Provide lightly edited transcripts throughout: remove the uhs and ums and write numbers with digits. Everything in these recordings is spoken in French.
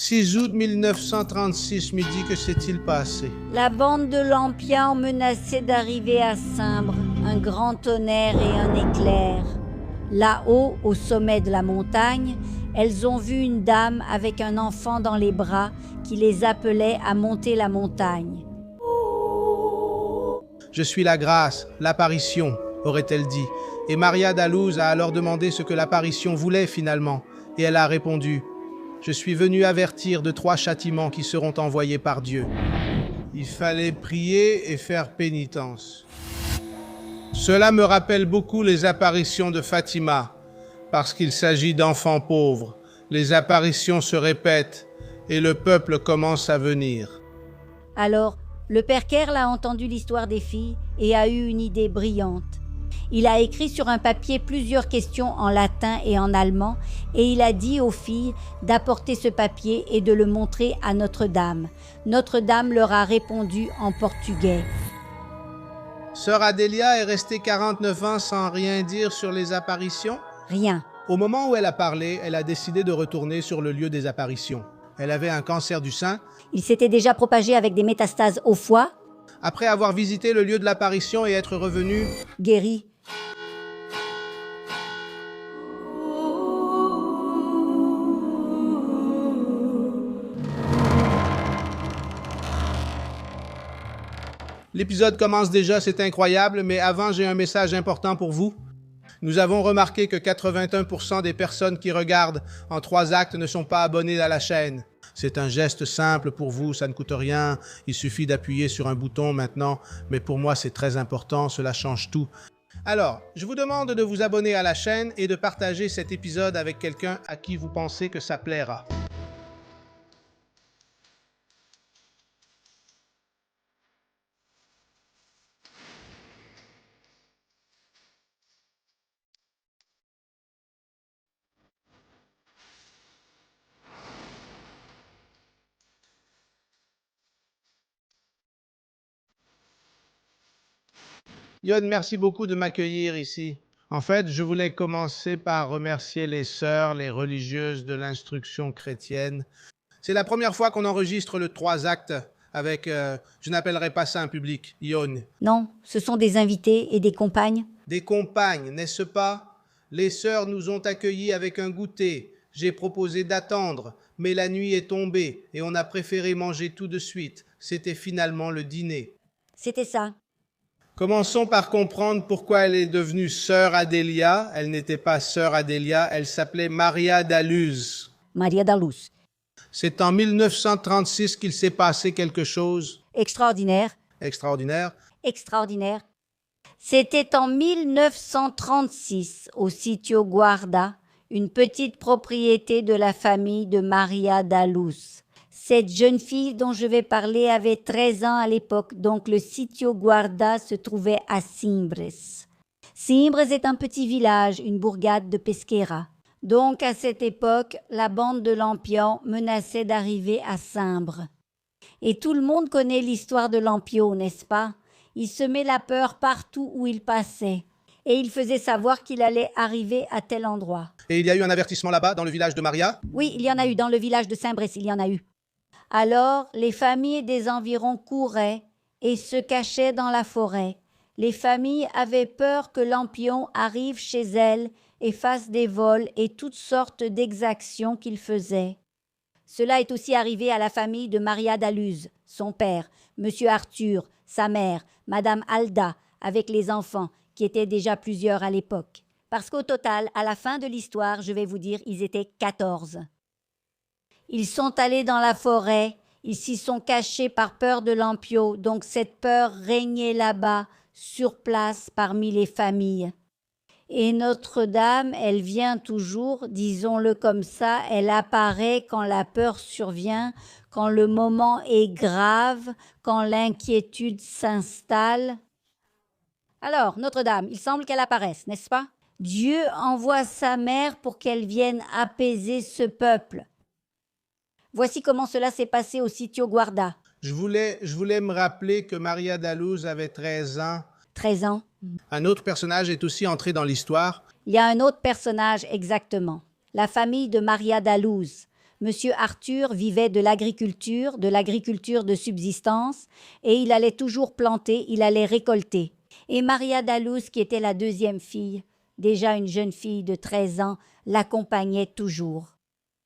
6 août 1936, midi, que s'est-il passé? La bande de Lampions menaçait d'arriver à Simbre, un grand tonnerre et un éclair. Là-haut, au sommet de la montagne, elles ont vu une dame avec un enfant dans les bras qui les appelait à monter la montagne. Je suis la grâce, l'apparition, aurait-elle dit. Et Maria Dallouz a alors demandé ce que l'apparition voulait finalement. Et elle a répondu: je suis venue avertir de 3 châtiments qui seront envoyés par Dieu. Il fallait prier et faire pénitence. Cela me rappelle beaucoup les apparitions de Fatima, parce qu'il s'agit d'enfants pauvres. Les apparitions se répètent et le peuple commence à venir. Alors, le père Kerl a entendu l'histoire des filles et a eu une idée brillante. Il a écrit sur un papier plusieurs questions en latin et en allemand et il a dit aux filles d'apporter ce papier et de le montrer à Notre-Dame. Notre-Dame leur a répondu en portugais. Sœur Adélia est restée 49 ans sans rien dire sur les apparitions? Rien. Au moment où elle a parlé, elle a décidé de retourner sur le lieu des apparitions. Elle avait un cancer du sein. Il s'était déjà propagé avec des métastases au foie. Après avoir visité le lieu de l'apparition et être revenue Guérie. L'épisode commence déjà, c'est incroyable, mais avant, j'ai un message important pour vous. Nous avons remarqué que 81% des personnes qui regardent en 3 actes ne sont pas abonnées à la chaîne. C'est un geste simple pour vous, ça ne coûte rien, il suffit d'appuyer sur un bouton maintenant, mais pour moi c'est très important, cela change tout. Alors, je vous demande de vous abonner à la chaîne et de partager cet épisode avec quelqu'un à qui vous pensez que ça plaira. Yon, merci beaucoup de m'accueillir ici. En fait, je voulais commencer par remercier les sœurs, les religieuses de l'instruction chrétienne. C'est la première fois qu'on enregistre le 3 actes avec, je n'appellerai pas ça un public, Yon. Non, ce sont des invités et des compagnes. Des compagnes, n'est-ce pas? Les sœurs nous ont accueillis avec un goûter. J'ai proposé d'attendre, mais la nuit est tombée et on a préféré manger tout de suite. C'était finalement le dîner. C'était ça. Commençons par comprendre pourquoi elle est devenue sœur Adélia. Elle n'était pas sœur Adélia, elle s'appelait Maria Dallouz. Maria Dallouz. C'est en 1936 qu'il s'est passé quelque chose Extraordinaire. extraordinaire. Extraordinaire. C'était en 1936, au Sitio Guarda, une petite propriété de la famille de Maria Dallouz. Cette jeune fille dont je vais parler avait 13 ans à l'époque, donc le Sitio Guarda se trouvait à Simbres. Simbres est un petit village, une bourgade de Pesquera. Donc à cette époque, la bande de Lampions menaçait d'arriver à Simbre. Et tout le monde connaît l'histoire de Lampion, n'est-ce pas? Il semait la peur partout où il passait. Et il faisait savoir qu'il allait arriver à tel endroit. Et il y a eu un avertissement là-bas, dans le village de Maria? Oui, il y en a eu, dans le village de Simbres, il y en a eu. Alors, les familles des environs couraient et se cachaient dans la forêt. Les familles avaient peur que Lampion arrive chez elles et fasse des vols et toutes sortes d'exactions qu'il faisait. Cela est aussi arrivé à la famille de Maria Dallouz, son père, Monsieur Arthur, sa mère, Madame Alda, avec les enfants, qui étaient déjà plusieurs à l'époque. Parce qu'au total, à la fin de l'histoire, je vais vous dire, ils étaient 14. Ils sont allés dans la forêt, ils s'y sont cachés par peur de Lampion, donc cette peur régnait là-bas, sur place, parmi les familles. Et Notre-Dame, elle vient toujours, disons-le comme ça, elle apparaît quand la peur survient, quand le moment est grave, quand l'inquiétude s'installe. Alors, Notre-Dame, il semble qu'elle apparaisse, n'est-ce pas? Dieu envoie sa mère pour qu'elle vienne apaiser ce peuple. Voici comment cela s'est passé au Sitio Guarda. Je voulais me rappeler que Maria Dallouz avait 13 ans. 13 ans. Un autre personnage est aussi entré dans l'histoire. Il y a un autre personnage exactement. La famille de Maria Dallouz. Monsieur Arthur vivait de l'agriculture de subsistance, et il allait toujours planter, il allait récolter. Et Maria da Luz, qui était la deuxième fille, déjà une jeune fille de 13 ans, l'accompagnait toujours.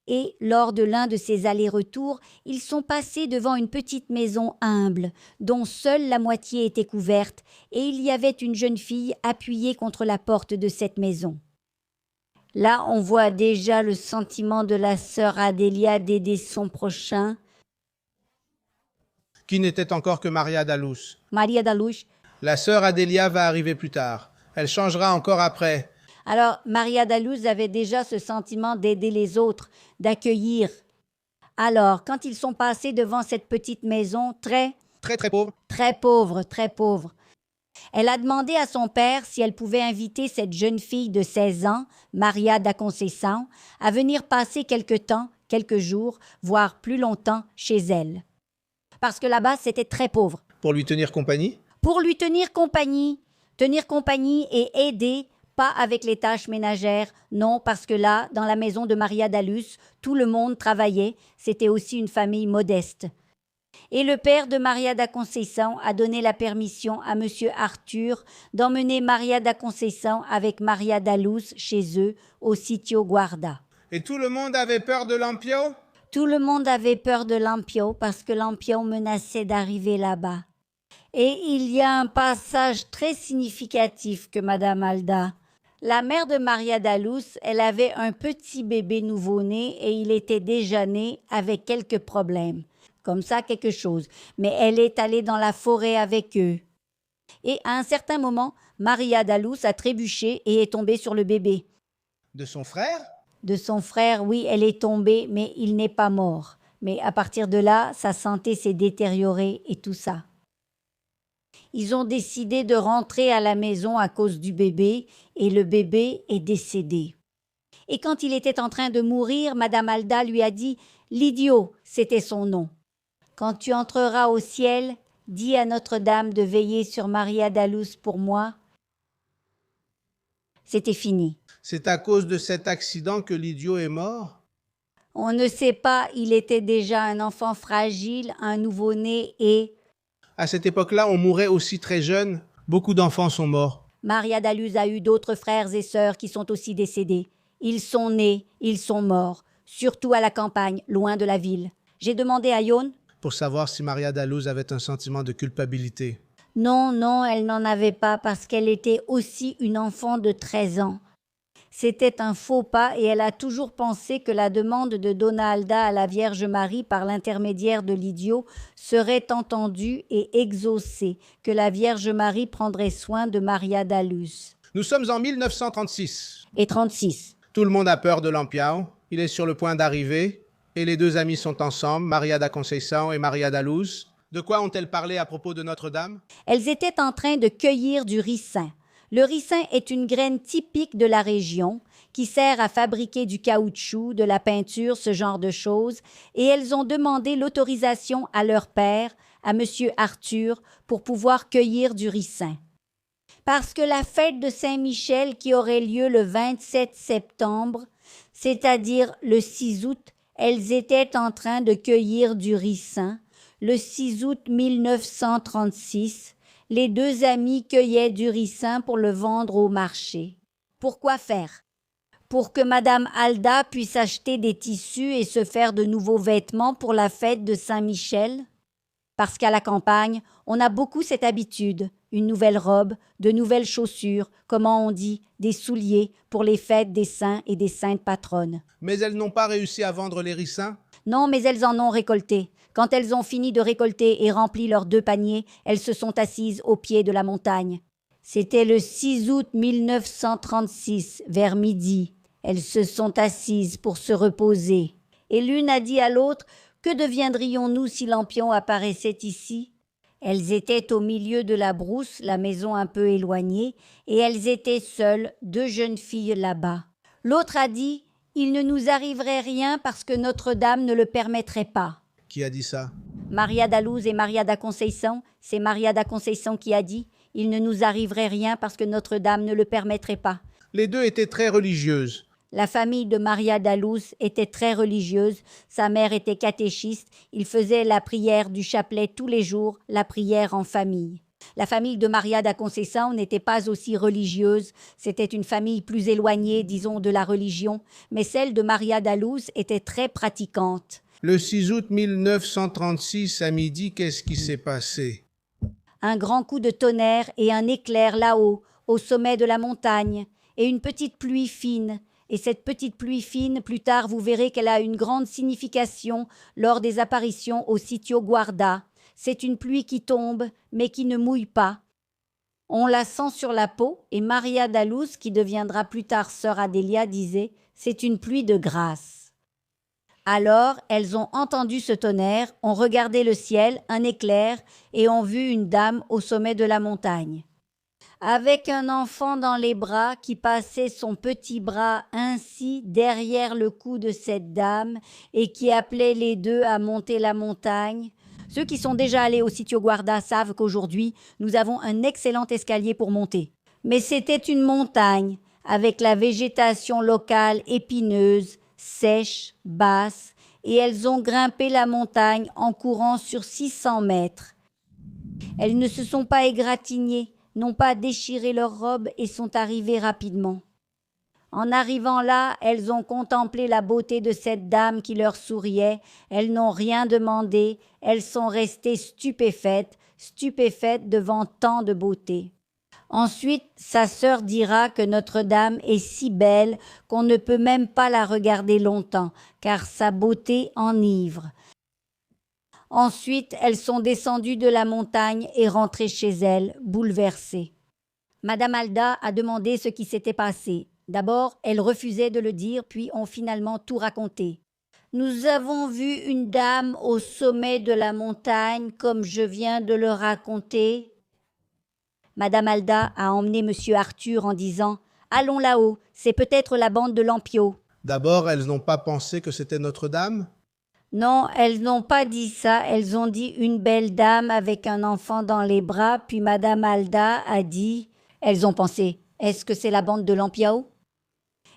Et lors de l'un de ces allers-retours, ils sont passés devant une petite maison humble, dont seule la moitié était couverte, et il y avait une jeune fille appuyée contre la porte de cette maison. Là, on voit déjà le sentiment de la sœur Adélia d'aider son prochain. Qui n'était encore que Maria da Luz. Maria da Luz. La sœur Adélia va arriver plus tard. Elle changera encore après. Alors, Maria da Luz avait déjà ce sentiment d'aider les autres, d'accueillir. Alors, quand ils sont passés devant cette petite maison très pauvre, elle a demandé à son père si elle pouvait inviter cette jeune fille de 16 ans, Maria da Conceição, à venir passer quelque temps, quelques jours, voire plus longtemps chez elle. Parce que là-bas, c'était très pauvre. Pour lui tenir compagnie? Pour lui tenir compagnie et aider, pas avec les tâches ménagères, non, parce que là, dans la maison de Maria da Luz, tout le monde travaillait, c'était aussi une famille modeste. Et le père de Maria da Conceição a donné la permission à monsieur Arthur d'emmener Maria da Conceição avec Maria da Luz chez eux, au sitio Guarda. Et tout le monde avait peur de Lampião? Tout le monde avait peur de Lampião parce que Lampião menaçait d'arriver là-bas. Et il y a un passage très significatif que Madame Alda. La mère de Maria da Luz, elle avait un petit bébé nouveau-né et il était déjà né avec quelques problèmes. Comme ça, quelque chose. Mais elle est allée dans la forêt avec eux. Et à un certain moment, Maria da Luz a trébuché et est tombée sur le bébé. De son frère? De son frère, oui, elle est tombée, mais il n'est pas mort. Mais à partir de là, sa santé s'est détériorée et tout ça. Ils ont décidé de rentrer à la maison à cause du bébé, et le bébé est décédé. Et quand il était en train de mourir, Madame Alda lui a dit « L'idiot », c'était son nom. « Quand tu entreras au ciel, dis à Notre-Dame de veiller sur Maria da Luz pour moi. » C'était fini. C'est à cause de cet accident que l'idiot est mort? On ne sait pas, il était déjà un enfant fragile, un nouveau-né et... À cette époque-là, on mourait aussi très jeune. Beaucoup d'enfants sont morts. Maria da Luz a eu d'autres frères et sœurs qui sont aussi décédés. Ils sont nés, ils sont morts, surtout à la campagne, loin de la ville. J'ai demandé à Yon pour savoir si Maria da Luz avait un sentiment de culpabilité. Non, elle n'en avait pas parce qu'elle était aussi une enfant de 13 ans. C'était un faux pas et elle a toujours pensé que la demande de Dona Alda à la Vierge Marie par l'intermédiaire de l'idiot serait entendue et exaucée, que la Vierge Marie prendrait soin de Maria da Luz. Nous sommes en 1936. Et 36. Tout le monde a peur de Lampião. Il est sur le point d'arriver et les deux amies sont ensemble, Maria da Conceição et Maria da Luz. De quoi ont-elles parlé à propos de Notre-Dame? Elles étaient en train de cueillir du ricin. Le ricin est une graine typique de la région qui sert à fabriquer du caoutchouc, de la peinture, ce genre de choses, et elles ont demandé l'autorisation à leur père, à monsieur Arthur, pour pouvoir cueillir du ricin. Parce que la fête de Saint-Michel qui aurait lieu le 27 septembre, c'est-à-dire le 6 août, elles étaient en train de cueillir du ricin. Le 6 août 1936, les deux amies cueillaient du ricin pour le vendre au marché. Pourquoi faire? Pour que Madame Alda puisse acheter des tissus et se faire de nouveaux vêtements pour la fête de Saint-Michel? Parce qu'à la campagne, on a beaucoup cette habitude, une nouvelle robe, de nouvelles chaussures, comment on dit, des souliers pour les fêtes des saints et des saintes patronnes. Mais elles n'ont pas réussi à vendre les ricins? Non, mais elles en ont récolté. Quand elles ont fini de récolter et rempli leurs 2 paniers, elles se sont assises au pied de la montagne. C'était le 6 août 1936, vers midi. Elles se sont assises pour se reposer. Et l'une a dit à l'autre, « Que deviendrions-nous si Lampião apparaissait ici ?» Elles étaient au milieu de la brousse, la maison un peu éloignée, et elles étaient seules, 2 jeunes filles là-bas. L'autre a dit, « Il ne nous arriverait rien parce que Notre-Dame ne le permettrait pas. » Qui a dit ça? Maria da Luz et Maria da Conceição. C'est Maria da Conceição qui a dit « Il ne nous arriverait rien parce que Notre-Dame ne le permettrait pas. » Les deux étaient très religieuses. La famille de Maria da Luz était très religieuse, sa mère était catéchiste, ils faisaient la prière du chapelet tous les jours, la prière en famille. La famille de Maria da Conceição n'était pas aussi religieuse, c'était une famille plus éloignée, disons, de la religion, mais celle de Maria da Luz était très pratiquante. Le 6 août 1936, à midi, qu'est-ce qui s'est passé? Un grand coup de tonnerre et un éclair là-haut, au sommet de la montagne, et une petite pluie fine. Et cette petite pluie fine, plus tard, vous verrez qu'elle a une grande signification lors des apparitions au Sitio Guarda. C'est une pluie qui tombe, mais qui ne mouille pas. On la sent sur la peau, et Maria da Luz, qui deviendra plus tard sœur Adélia, disait « c'est une pluie de grâce ». Alors, elles ont entendu ce tonnerre, ont regardé le ciel, un éclair, et ont vu une dame au sommet de la montagne. Avec un enfant dans les bras qui passait son petit bras ainsi derrière le cou de cette dame et qui appelait les deux à monter la montagne. Ceux qui sont déjà allés au Sitio Guarda savent qu'aujourd'hui, nous avons un excellent escalier pour monter. Mais c'était une montagne, avec la végétation locale épineuse, sèche, basse, et elles ont grimpé la montagne en courant sur 600 mètres. Elles ne se sont pas égratignées, n'ont pas déchiré leurs robes et sont arrivées rapidement. En arrivant là, elles ont contemplé la beauté de cette dame qui leur souriait, elles n'ont rien demandé, elles sont restées stupéfaites devant tant de beauté. Ensuite, sa sœur dira que Notre-Dame est si belle qu'on ne peut même pas la regarder longtemps, car sa beauté enivre. Ensuite, elles sont descendues de la montagne et rentrées chez elles, bouleversées. Madame Alda a demandé ce qui s'était passé. D'abord, elles refusaient de le dire, puis ont finalement tout raconté. Nous avons vu une dame au sommet de la montagne, comme je viens de le raconter. Madame Alda a emmené Monsieur Arthur en disant « Allons là-haut, c'est peut-être la bande de Lampio. » D'abord, elles n'ont pas pensé que c'était Notre-Dame? Non, elles n'ont pas dit ça, elles ont dit une belle dame avec un enfant dans les bras, puis Madame Alda a dit, elles ont pensé, est-ce que c'est la bande de Lampiao?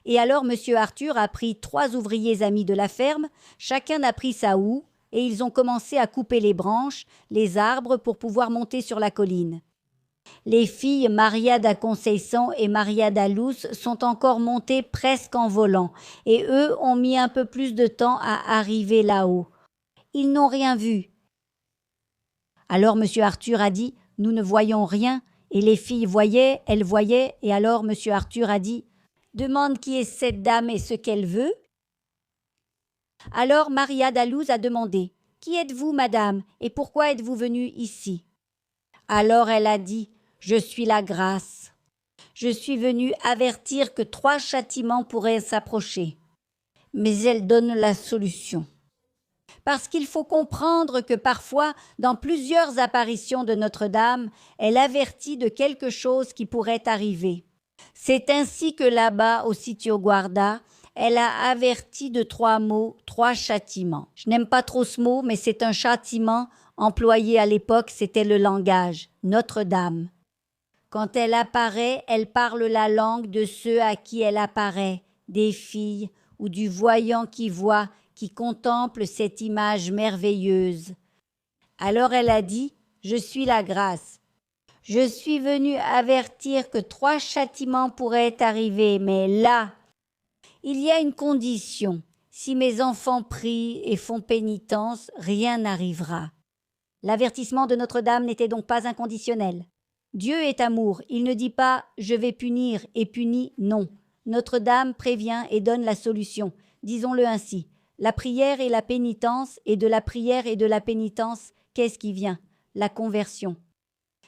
Et alors Monsieur Arthur a pris 3 ouvriers amis de la ferme, chacun a pris sa houe, et ils ont commencé à couper les branches, les arbres pour pouvoir monter sur la colline. Les filles Maria da Conceição et Maria da Luz sont encore montées presque en volant, et eux ont mis un peu plus de temps à arriver là-haut. Ils n'ont rien vu. Alors Monsieur Arthur a dit « Nous ne voyons rien », et les filles voyaient, elles voyaient, et alors Monsieur Arthur a dit « Demande qui est cette dame et ce qu'elle veut ». Alors Maria da Luz a demandé « Qui êtes-vous, madame, et pourquoi êtes-vous venue ici ?» Alors elle a dit « Je suis la grâce. Je suis venue avertir que 3 châtiments pourraient s'approcher. » Mais elle donne la solution. Parce qu'il faut comprendre que parfois, dans plusieurs apparitions de Notre-Dame, elle avertit de quelque chose qui pourrait arriver. C'est ainsi que là-bas, au Sitio Guarda, elle a averti de 3 mots, 3 châtiments. Je n'aime pas trop ce mot, mais c'est un châtiment employé à l'époque, c'était le langage, Notre-Dame. Quand elle apparaît, elle parle la langue de ceux à qui elle apparaît, des filles ou du voyant qui voit, qui contemple cette image merveilleuse. Alors elle a dit « Je suis la grâce. Je suis venue avertir que 3 châtiments pourraient arriver, mais là, il y a une condition. Si mes enfants prient et font pénitence, rien n'arrivera. » L'avertissement de Notre-Dame n'était donc pas inconditionnel. Dieu est amour, il ne dit pas « je vais punir » et punit, non. Notre-Dame prévient et donne la solution, disons-le ainsi. La prière et la pénitence, et de la prière et de la pénitence, qu'est-ce qui vient? La conversion.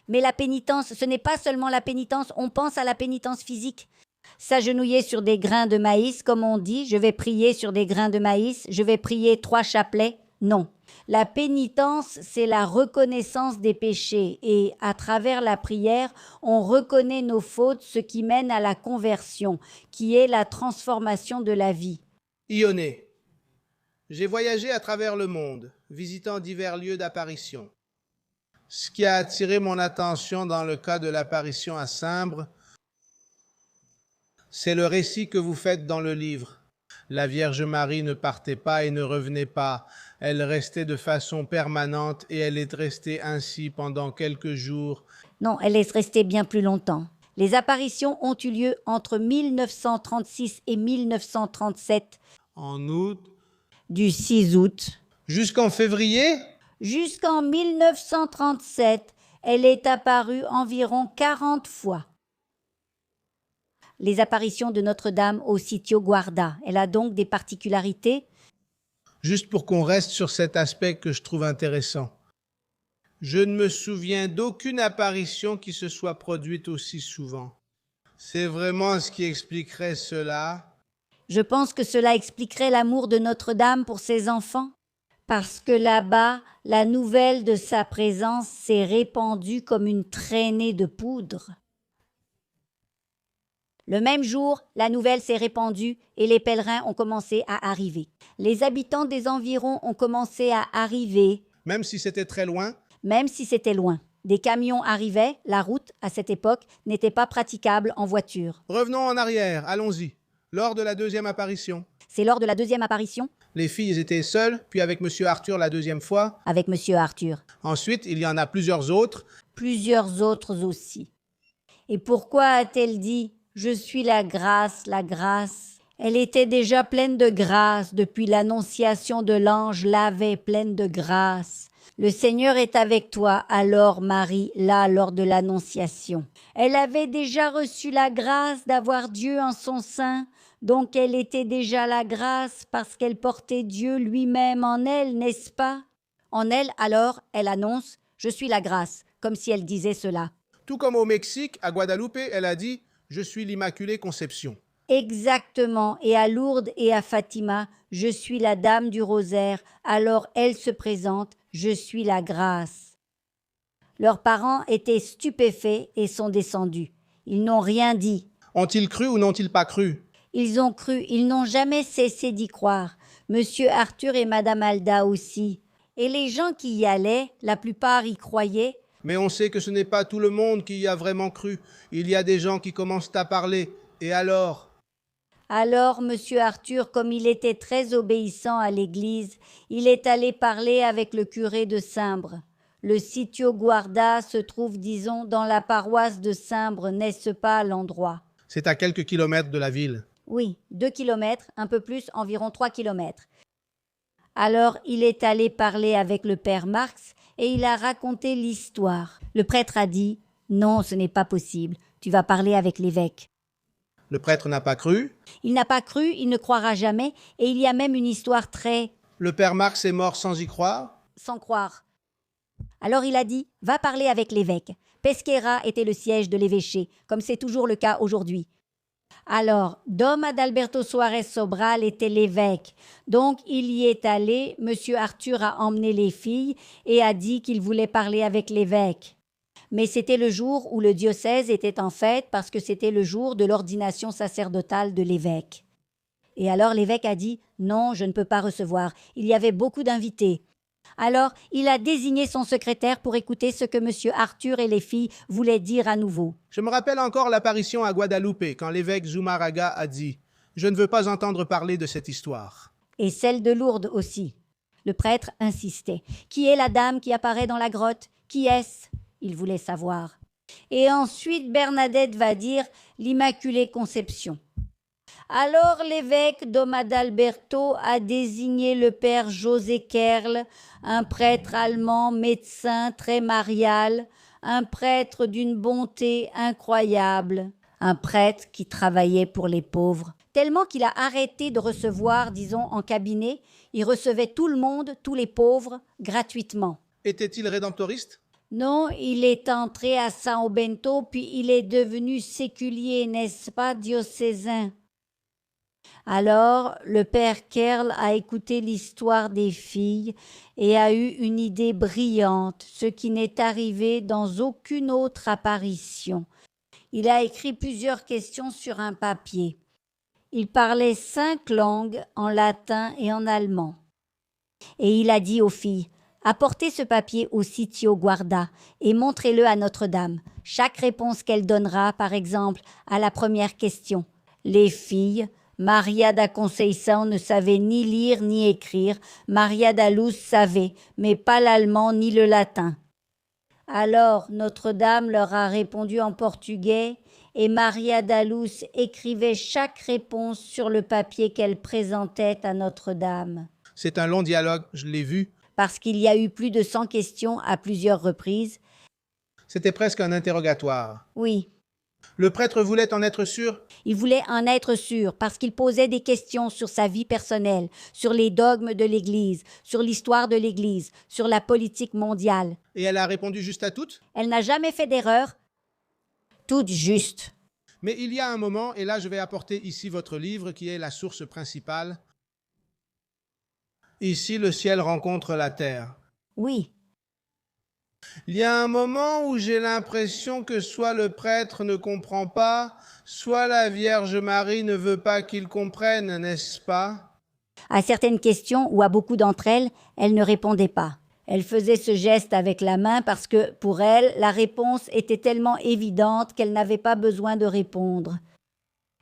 Mais la pénitence, ce n'est pas seulement la pénitence, on pense à la pénitence physique. S'agenouiller sur des grains de maïs, comme on dit, je vais prier sur des grains de maïs, je vais prier 3 chapelets, non. La pénitence, c'est la reconnaissance des péchés et à travers la prière, on reconnaît nos fautes, ce qui mène à la conversion, qui est la transformation de la vie. Ioné. J'ai voyagé à travers le monde, visitant divers lieux d'apparition. Ce qui a attiré mon attention dans le cas de l'apparition à Sambre, C'est le récit que vous faites dans le livre. La Vierge Marie ne partait pas et ne revenait pas. Elle restait de façon permanente et elle est restée ainsi pendant quelques jours. Non, elle est restée bien plus longtemps. Les apparitions ont eu lieu entre 1936 et 1937, En août. du 6 août. Jusqu'en février? Jusqu'en 1937, elle est apparue environ 40 fois. Les apparitions de Notre-Dame au Sitio Guarda. Elle a donc des particularités. Juste pour qu'on reste sur cet aspect que je trouve intéressant. Je ne me souviens d'aucune apparition qui se soit produite aussi souvent. C'est vraiment ce qui expliquerait cela. Je pense que cela expliquerait l'amour de Notre-Dame pour ses enfants. Parce que là-bas, la nouvelle de sa présence s'est répandue comme une traînée de poudre. Le même jour, la nouvelle s'est répandue et les pèlerins ont commencé à arriver. Les habitants des environs ont commencé à arriver, Même si c'était très loin, même si c'était loin. Des camions arrivaient, la route, à cette époque, n'était pas praticable en voiture. revenons en arrière, allons-y. Lors de la deuxième apparition, C'est lors de la deuxième apparition, les filles étaient seules, puis avec M. Arthur la deuxième fois. avec Monsieur Arthur. Ensuite, il y en a plusieurs autres. Plusieurs autres aussi. Et pourquoi a-t-elle dit « Je suis la grâce, la grâce » Elle était déjà pleine de grâce depuis l'annonciation de l'ange l'avait pleine de grâce. Le Seigneur est avec toi, alors Marie, là lors de l'annonciation. Elle avait déjà reçu la grâce d'avoir Dieu en son sein, donc elle était déjà la grâce parce qu'elle portait Dieu lui-même en elle, n'est-ce pas? En elle, alors, elle annonce « Je suis la grâce », comme si elle disait cela. Tout comme au Mexique, à Guadalupe, elle a dit « Je suis l'Immaculée Conception ». Exactement, et à Lourdes et à Fatima, je suis la dame du rosaire, alors elle se présente, je suis la grâce. Leurs parents étaient stupéfaits et sont descendus. Ils n'ont rien dit. Ont-ils cru ou n'ont-ils pas cru? Ils ont cru, ils n'ont jamais cessé d'y croire. Monsieur Arthur et Madame Alda aussi. Et les gens qui y allaient, la plupart y croyaient. Mais on sait que ce n'est pas tout le monde qui y a vraiment cru. Il y a des gens qui commencent à parler. Et alors? Alors, Monsieur Arthur, comme il était très obéissant à l'Église, il est allé parler avec le curé de Simbre. Le Sitio Guarda se trouve, disons, dans la paroisse de Simbre, n'est-ce pas l'endroit? C'est à quelques kilomètres de la ville. Oui, 2 kilomètres, un peu plus, environ 3 kilomètres. Alors, il est allé parler avec le père Marx et il a raconté l'histoire. Le prêtre a dit « Non, ce n'est pas possible, tu vas parler avec l'évêque ». Le prêtre n'a pas cru. Il n'a pas cru, il ne croira jamais, et il y a même une histoire très Le père Marx est mort sans y croire. sans croire. Alors il a dit « Va parler avec l'évêque ». Pesquera était le siège de l'évêché, comme c'est toujours le cas aujourd'hui. Alors, Dom Adalberto Suarez Sobral était l'évêque. Donc, il y est allé, Monsieur Arthur a emmené les filles et a dit qu'il voulait parler avec l'évêque. Mais c'était le jour où le diocèse était en fête parce que c'était le jour de l'ordination sacerdotale de l'évêque. Et alors l'évêque a dit « Non, je ne peux pas recevoir. Il y avait beaucoup d'invités. » Alors, il a désigné son secrétaire pour écouter ce que M. Arthur et les filles voulaient dire à nouveau. Je me rappelle encore l'apparition à Guadalupe quand l'évêque Zumaraga a dit « Je ne veux pas entendre parler de cette histoire. » Et celle de Lourdes aussi. Le prêtre insistait. « Qui est la dame qui apparaît dans la grotte? Qui est-ce » Il voulait savoir. Et ensuite, Bernadette va dire « l'Immaculée Conception ». Alors l'évêque Dom Adalberto a désigné le père José Kerl, un prêtre allemand, médecin très marial, un prêtre d'une bonté incroyable, un prêtre qui travaillait pour les pauvres, tellement qu'il a arrêté de recevoir, disons, en cabinet, il recevait tout le monde, tous les pauvres, gratuitement. Était-il rédemptoriste? Non, il est entré à San Bento, puis il est devenu séculier, n'est-ce pas, diocésain? Alors, le père Kerl a écouté l'histoire des filles et a eu une idée brillante, ce qui n'est arrivé dans aucune autre apparition. Il a écrit plusieurs questions sur un papier. Il parlait 5 langues, en latin et en allemand. Et il a dit aux filles « Apportez ce papier au Sitio Guarda et montrez-le à Notre-Dame. Chaque réponse qu'elle donnera, par exemple, à la première question, Les filles, Maria da Conceição ne savait ni lire ni écrire, Maria da Luz savait, mais pas l'allemand ni le latin. Alors Notre-Dame leur a répondu en portugais et Maria da Luz écrivait chaque réponse sur le papier qu'elle présentait à Notre-Dame. C'est un long dialogue, je l'ai vu. Parce qu'il y a eu plus de 100 questions à plusieurs reprises. C'était presque un interrogatoire. Oui. Le prêtre voulait en être sûr? Il voulait en être sûr parce qu'il posait des questions sur sa vie personnelle, sur les dogmes de l'Église, sur l'histoire de l'Église, sur la politique mondiale. Et elle a répondu juste à toutes? Elle n'a jamais fait d'erreur. Toutes justes. Mais il y a un moment, et là je vais apporter ici votre livre qui est la source principale. Ici, le ciel rencontre la terre. Oui. Il y a un moment où j'ai l'impression que soit le prêtre ne comprend pas, soit la Vierge Marie ne veut pas qu'il comprenne, n'est-ce pas? À certaines questions ou à beaucoup d'entre elles, elle ne répondait pas. Elle faisait ce geste avec la main parce que, pour elle, la réponse était tellement évidente qu'elle n'avait pas besoin de répondre.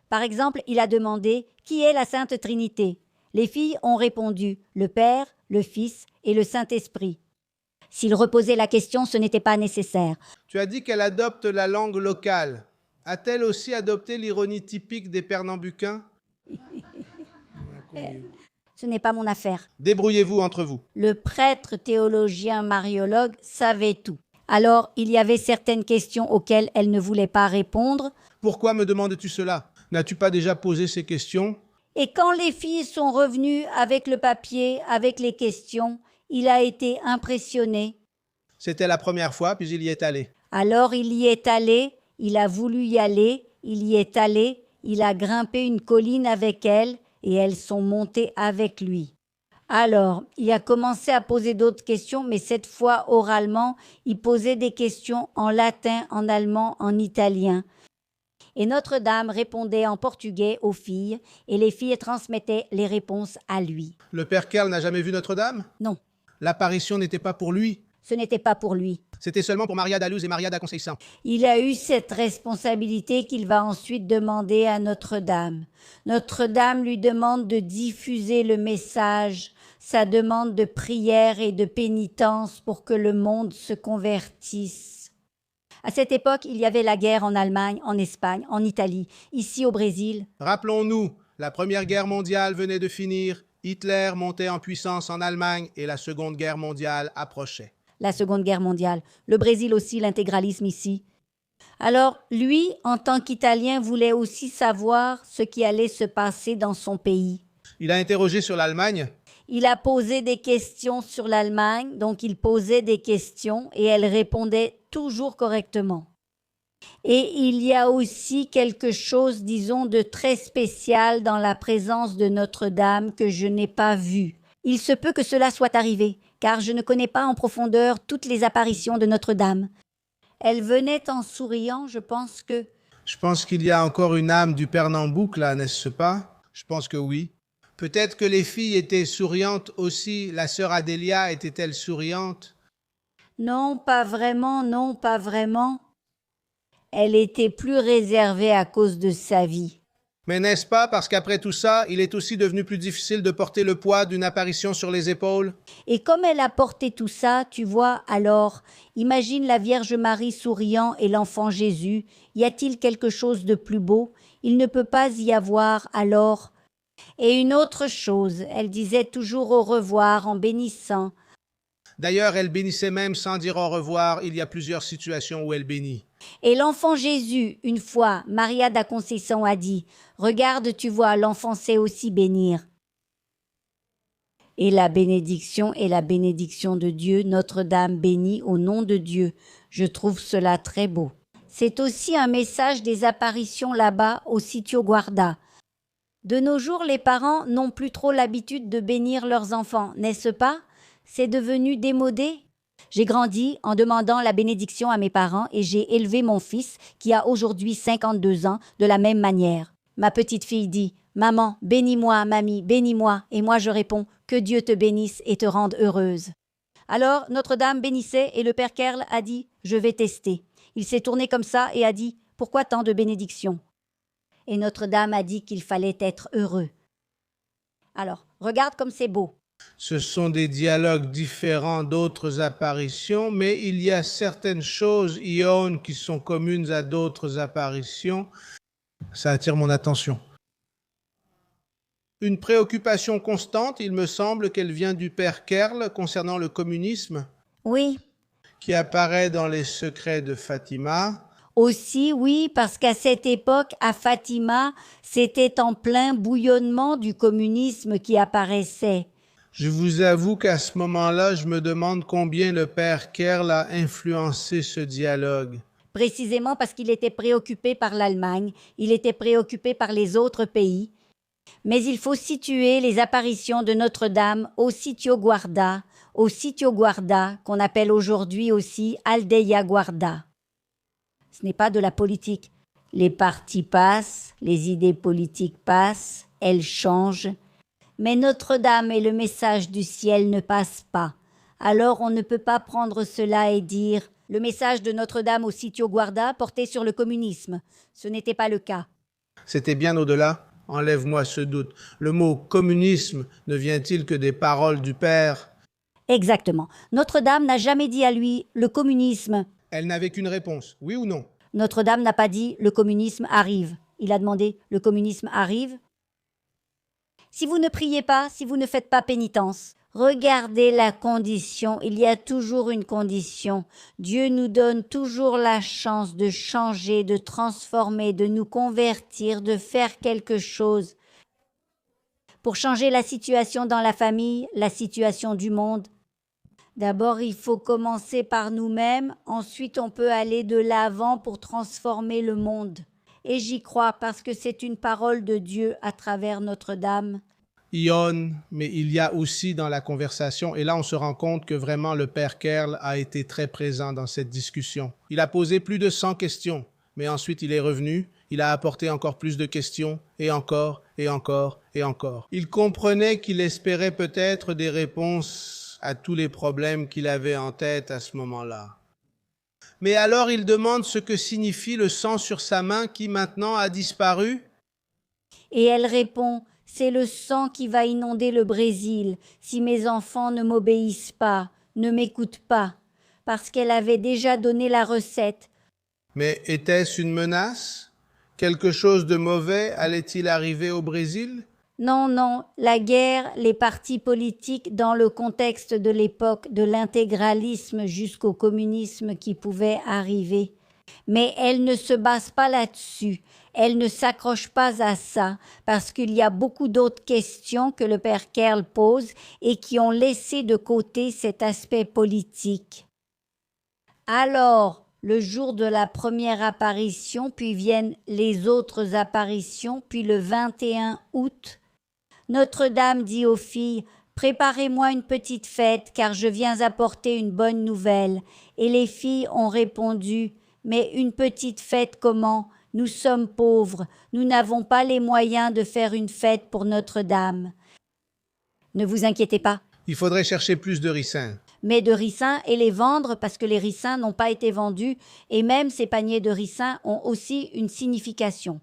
Par exemple, il a demandé « Qui est la Sainte Trinité ?» Les filles ont répondu « Le Père, le Fils et le Saint-Esprit ». S'il reposait la question, ce n'était pas nécessaire. Tu as dit qu'elle adopte la langue locale. A-t-elle aussi adopté l'ironie typique des pernambucains? Ce n'est pas mon affaire. Débrouillez-vous entre vous. Le prêtre théologien mariologue savait tout. Alors, il y avait certaines questions auxquelles elle ne voulait pas répondre. Pourquoi me demandes-tu cela? N'as-tu pas déjà posé ces questions? Et quand les filles sont revenues avec le papier, avec les questions, il a été impressionné. C'était la première fois, puis il y est allé. Alors il y est allé, il a voulu y aller, il y est allé, il a grimpé une colline avec elle et elles sont montées avec lui. Alors, il a commencé à poser d'autres questions, mais cette fois oralement, il posait des questions en latin, en allemand, en italien. Et Notre-Dame répondait en portugais aux filles, et les filles transmettaient les réponses à lui. Le père Kerl n'a jamais vu Notre-Dame? Non. L'apparition n'était pas pour lui. Ce n'était pas pour lui. C'était seulement pour Maria da Luz et Maria da Conceição. Il a eu cette responsabilité qu'il va ensuite demander à Notre-Dame. Notre-Dame lui demande de diffuser le message, sa demande de prière et de pénitence pour que le monde se convertisse. À cette époque, il y avait la guerre en Allemagne, en Espagne, en Italie, ici au Brésil. Rappelons-nous, la Première Guerre mondiale venait de finir, Hitler montait en puissance en Allemagne et la Seconde Guerre mondiale approchait. La Seconde Guerre mondiale, le Brésil aussi, l'intégralisme ici. Alors, lui, en tant qu'Italien, voulait aussi savoir ce qui allait se passer dans son pays. Il a interrogé sur l'Allemagne. Il a posé des questions sur l'Allemagne, donc il posait des questions et elle répondait toujours correctement. Et il y a aussi quelque chose, disons, de très spécial dans la présence de Notre-Dame que je n'ai pas vu. Il se peut que cela soit arrivé, car je ne connais pas en profondeur toutes les apparitions de Notre-Dame. Elle venait en souriant, je pense que... Je pense qu'il y a encore une âme du Pernambouc là, n'est-ce pas? Je pense que oui. Peut-être que les filles étaient souriantes aussi. La sœur Adélia était-elle souriante? Non, pas vraiment, non, pas vraiment. Elle était plus réservée à cause de sa vie. Mais n'est-ce pas parce qu'après tout ça, il est aussi devenu plus difficile de porter le poids d'une apparition sur les épaules? Et comme elle a porté tout ça, tu vois, alors, imagine la Vierge Marie souriant et l'enfant Jésus. Y a-t-il quelque chose de plus beau? Il ne peut pas y avoir, alors... Et une autre chose, elle disait toujours au revoir en bénissant. D'ailleurs, elle bénissait même sans dire au revoir. Il y a plusieurs situations où elle bénit. Et l'enfant Jésus, une fois, Maria da Conceição a dit, « Regarde, tu vois, l'enfant sait aussi bénir. » Et la bénédiction est la bénédiction de Dieu, Notre-Dame bénit au nom de Dieu. Je trouve cela très beau. C'est aussi un message des apparitions là-bas au Sitio Guarda. De nos jours, les parents n'ont plus trop l'habitude de bénir leurs enfants, n'est-ce pas? C'est devenu démodé. J'ai grandi en demandant la bénédiction à mes parents et j'ai élevé mon fils, qui a aujourd'hui 52 ans, de la même manière. Ma petite fille dit « Maman, bénis-moi, mamie, bénis-moi » et moi je réponds « Que Dieu te bénisse et te rende heureuse ». Alors Notre-Dame bénissait et le père Kerl a dit « Je vais tester ». Il s'est tourné comme ça et a dit « Pourquoi tant de bénédictions » Et Notre-Dame a dit qu'il fallait être heureux. Alors, regarde comme c'est beau. Ce sont des dialogues différents d'autres apparitions, mais il y a certaines choses, Ion, qui sont communes à d'autres apparitions. Ça attire mon attention. Une préoccupation constante, il me semble qu'elle vient du père Kerl concernant le communisme, Oui, qui apparaît dans les secrets de Fatima. aussi, oui, parce qu'à cette époque, à Fatima, c'était en plein bouillonnement du communisme qui apparaissait. Je vous avoue qu'à ce moment-là, je me demande combien le père Kerl a influencé ce dialogue. Précisément parce qu'il était préoccupé par l'Allemagne, il était préoccupé par les autres pays. Mais il faut situer les apparitions de Notre-Dame au Sitio Guarda, qu'on appelle aujourd'hui aussi Aldeia Guarda. Ce n'est pas de la politique. Les partis passent, les idées politiques passent, elles changent. Mais Notre-Dame et le message du ciel ne passent pas. Alors on ne peut pas prendre cela et dire « Le message de Notre-Dame au Sitio Guarda portait sur le communisme ». Ce n'était pas le cas. C'était bien au-delà. Enlève-moi ce doute. Le mot communisme ne vient-il que des paroles du père? Exactement. Notre-Dame n'a jamais dit à lui « Le communisme ». Elle n'avait qu'une réponse, oui ou non? Notre-Dame n'a pas dit « Le communisme arrive ». Il a demandé « Le communisme arrive ». Si vous ne priez pas, si vous ne faites pas pénitence, regardez la condition, il y a toujours une condition. Dieu nous donne toujours la chance de changer, de transformer, de nous convertir, de faire quelque chose. Pour changer la situation dans la famille, la situation du monde, d'abord il faut commencer par nous-mêmes, ensuite on peut aller de l'avant pour transformer le monde. Et j'y crois parce que c'est une parole de Dieu à travers Notre-Dame. Ion, mais il y a aussi dans la conversation, et là on se rend compte que vraiment le père Kerl a été très présent dans cette discussion. Il a posé plus de 100 questions, mais ensuite il est revenu, il a apporté encore plus de questions, et encore, et encore, et encore. Il comprenait qu'il espérait peut-être des réponses à tous les problèmes qu'il avait en tête à ce moment-là. Mais alors il demande ce que signifie le sang sur sa main qui maintenant a disparu. Et elle répond « C'est le sang qui va inonder le Brésil si mes enfants ne m'obéissent pas, ne m'écoutent pas. » Parce qu'elle avait déjà donné la recette. Mais était-ce une menace? Quelque chose de mauvais allait-il arriver au Brésil? Non, non, la guerre, les partis politiques dans le contexte de l'époque, de l'intégralisme jusqu'au communisme qui pouvait arriver. Mais elle ne se base pas là-dessus, elle ne s'accroche pas à ça, parce qu'il y a beaucoup d'autres questions que le père Kerl pose et qui ont laissé de côté cet aspect politique. Alors, le jour de la première apparition, puis viennent les autres apparitions, puis le 21 août, Notre-Dame dit aux filles « Préparez-moi une petite fête, car je viens apporter une bonne nouvelle. » Et les filles ont répondu « Mais une petite fête comment? Nous sommes pauvres, nous n'avons pas les moyens de faire une fête pour Notre-Dame. » Ne vous inquiétez pas. Il faudrait chercher plus de ricins. Mais de ricins et les vendre parce que les ricins n'ont pas été vendus et même ces paniers de ricins ont aussi une signification.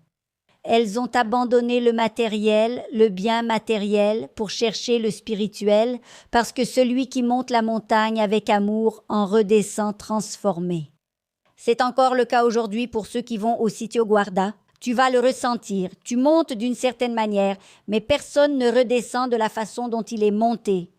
Elles ont abandonné le matériel, le bien matériel, pour chercher le spirituel, parce que celui qui monte la montagne avec amour en redescend transformé. C'est encore le cas aujourd'hui pour ceux qui vont au Sitio Guarda. Tu vas le ressentir, tu montes d'une certaine manière, mais personne ne redescend de la façon dont il est monté.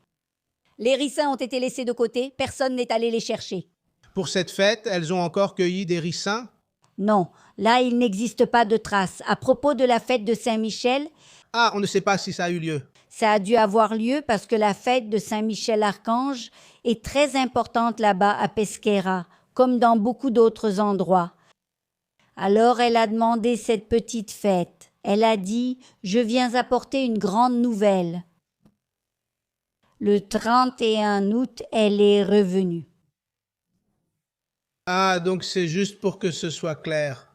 Les ricins ont été laissés de côté, personne n'est allé les chercher. Pour cette fête, elles ont encore cueilli des ricins? Non, là il n'existe pas de traces. À propos de la fête de Saint-Michel, On ne sait pas si ça a eu lieu. ça a dû avoir lieu parce que la fête de Saint-Michel-Archange est très importante là-bas à Pesquera, comme dans beaucoup d'autres endroits. Alors elle a demandé cette petite fête. Elle a dit « Je viens apporter une grande nouvelle ». Le 31 août, elle est revenue. Donc c'est juste pour que ce soit clair.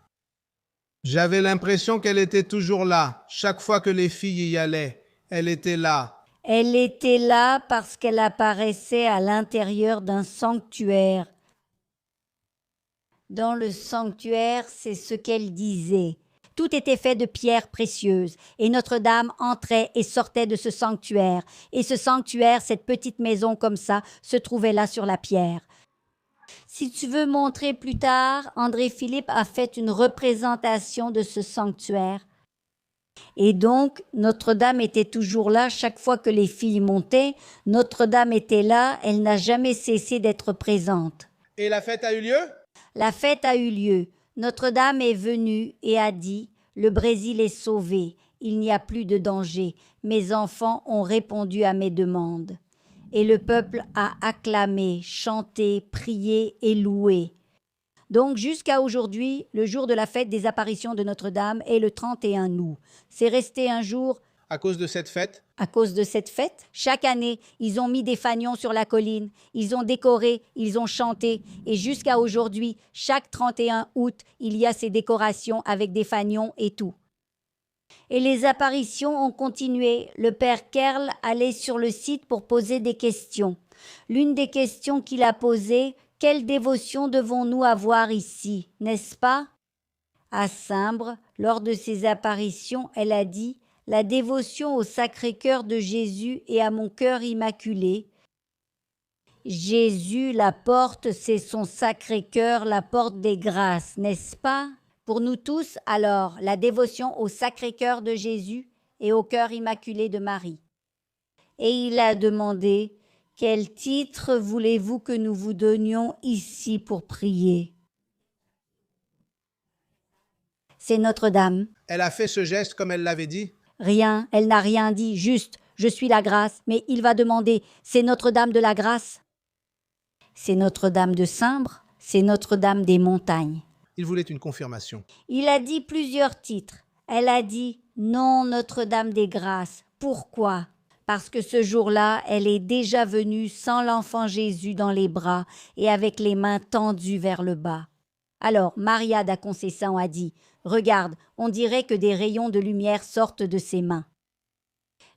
J'avais l'impression qu'elle était toujours là. Chaque fois que les filles y allaient, elle était là. Elle était là parce qu'elle apparaissait à l'intérieur d'un sanctuaire. Dans le sanctuaire, c'est ce qu'elle disait. Tout était fait de pierres précieuses, et Notre-Dame entrait et sortait de ce sanctuaire. Et ce sanctuaire, cette petite maison comme ça, se trouvait là sur la pierre. Si tu veux montrer plus tard, André Philippe a fait une représentation de ce sanctuaire. Et donc, Notre-Dame était toujours là chaque fois que les filles montaient. Notre-Dame était là, elle n'a jamais cessé d'être présente. Et la fête a eu lieu? La fête a eu lieu. Notre-Dame est venue et a dit « Le Brésil est sauvé, il n'y a plus de danger. Mes enfants ont répondu à mes demandes. » Et le peuple a acclamé, chanté, prié et loué. Donc jusqu'à aujourd'hui, le jour de la fête des apparitions de Notre-Dame est le 31 août. C'est resté un jour À cause de cette fête? à cause de cette fête. Chaque année, ils ont mis des fanions sur la colline, ils ont décoré, ils ont chanté. Et jusqu'à aujourd'hui, chaque 31 août, il y a ces décorations avec des fanions et tout. Et les apparitions ont continué. Le père Kerl allait sur le site pour poser des questions. L'une des questions qu'il a posées, quelle dévotion devons-nous avoir ici, n'est-ce pas? À Sambre, lors de ses apparitions, elle a dit « La dévotion au Sacré-Cœur de Jésus et à mon cœur immaculé. » Jésus, la porte, c'est son Sacré-Cœur, la porte des grâces, n'est-ce pas? Pour nous tous, alors, la dévotion au Sacré-Cœur de Jésus et au cœur immaculé de Marie. Et il a demandé « Quel titre voulez-vous que nous vous donnions ici pour prier ?» C'est Notre-Dame. Elle a fait ce geste comme elle l'avait dit? Rien, elle n'a rien dit, juste « Je suis la grâce », mais il va demander « C'est Notre-Dame de la grâce ?» C'est Notre-Dame de Sambre, c'est Notre-Dame des montagnes. Il voulait une confirmation. Il a dit plusieurs titres. Elle a dit « Non, Notre-Dame des grâces ». Pourquoi? Parce que ce jour-là, elle est déjà venue sans l'enfant Jésus dans les bras et avec les mains tendues vers le bas. Alors, Maria da Conceição a dit « Regarde, on dirait que des rayons de lumière sortent de ses mains. »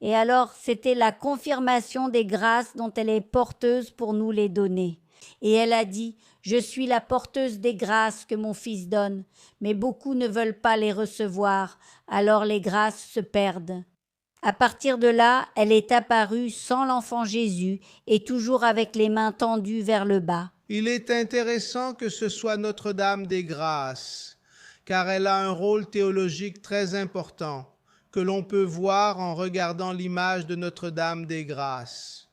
Et alors, c'était la confirmation des grâces dont elle est porteuse pour nous les donner. Et elle a dit « Je suis la porteuse des grâces que mon fils donne, mais beaucoup ne veulent pas les recevoir, alors les grâces se perdent. » À partir de là, elle est apparue sans l'enfant Jésus et toujours avec les mains tendues vers le bas. Il est intéressant que ce soit Notre-Dame des Grâces, car elle a un rôle théologique très important, que l'on peut voir en regardant l'image de Notre-Dame des Grâces,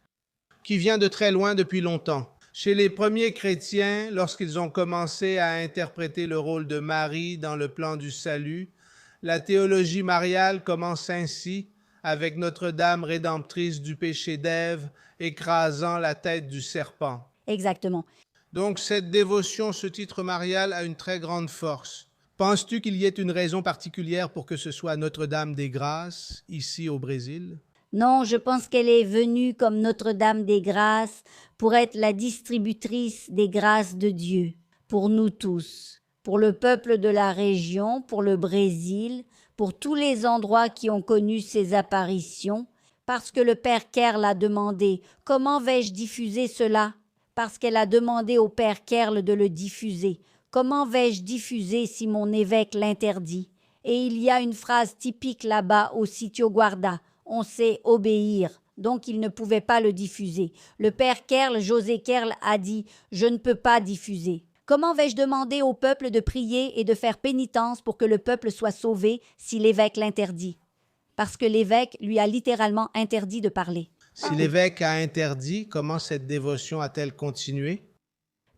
qui vient de très loin depuis longtemps. Chez les premiers chrétiens, lorsqu'ils ont commencé à interpréter le rôle de Marie dans le plan du salut, la théologie mariale commence ainsi, avec Notre-Dame rédemptrice du péché d'Ève, écrasant la tête du serpent. Exactement. Donc cette dévotion, ce titre marial a une très grande force. Penses-tu qu'il y ait une raison particulière pour que ce soit Notre-Dame des Grâces, ici au Brésil? Non, je pense qu'elle est venue comme Notre-Dame des grâces pour être la distributrice des grâces de Dieu, pour nous tous, pour le peuple de la région, pour le Brésil, pour tous les endroits qui ont connu ces apparitions, parce que le Père Kerl a demandé « Comment vais-je diffuser cela ?» Parce qu'elle a demandé au Père Kerl de le diffuser. « Comment vais-je diffuser si mon évêque l'interdit ?» Et il y a une phrase typique là-bas au Sitio Guarda. On sait obéir, donc il ne pouvait pas le diffuser. Le Père Kerl, José Kerl, a dit « Je ne peux pas diffuser ». Comment vais-je demander au peuple de prier et de faire pénitence pour que le peuple soit sauvé si l'évêque l'interdit? Parce que l'évêque lui a littéralement interdit de parler. Si l'évêque a interdit, comment cette dévotion a-t-elle continué?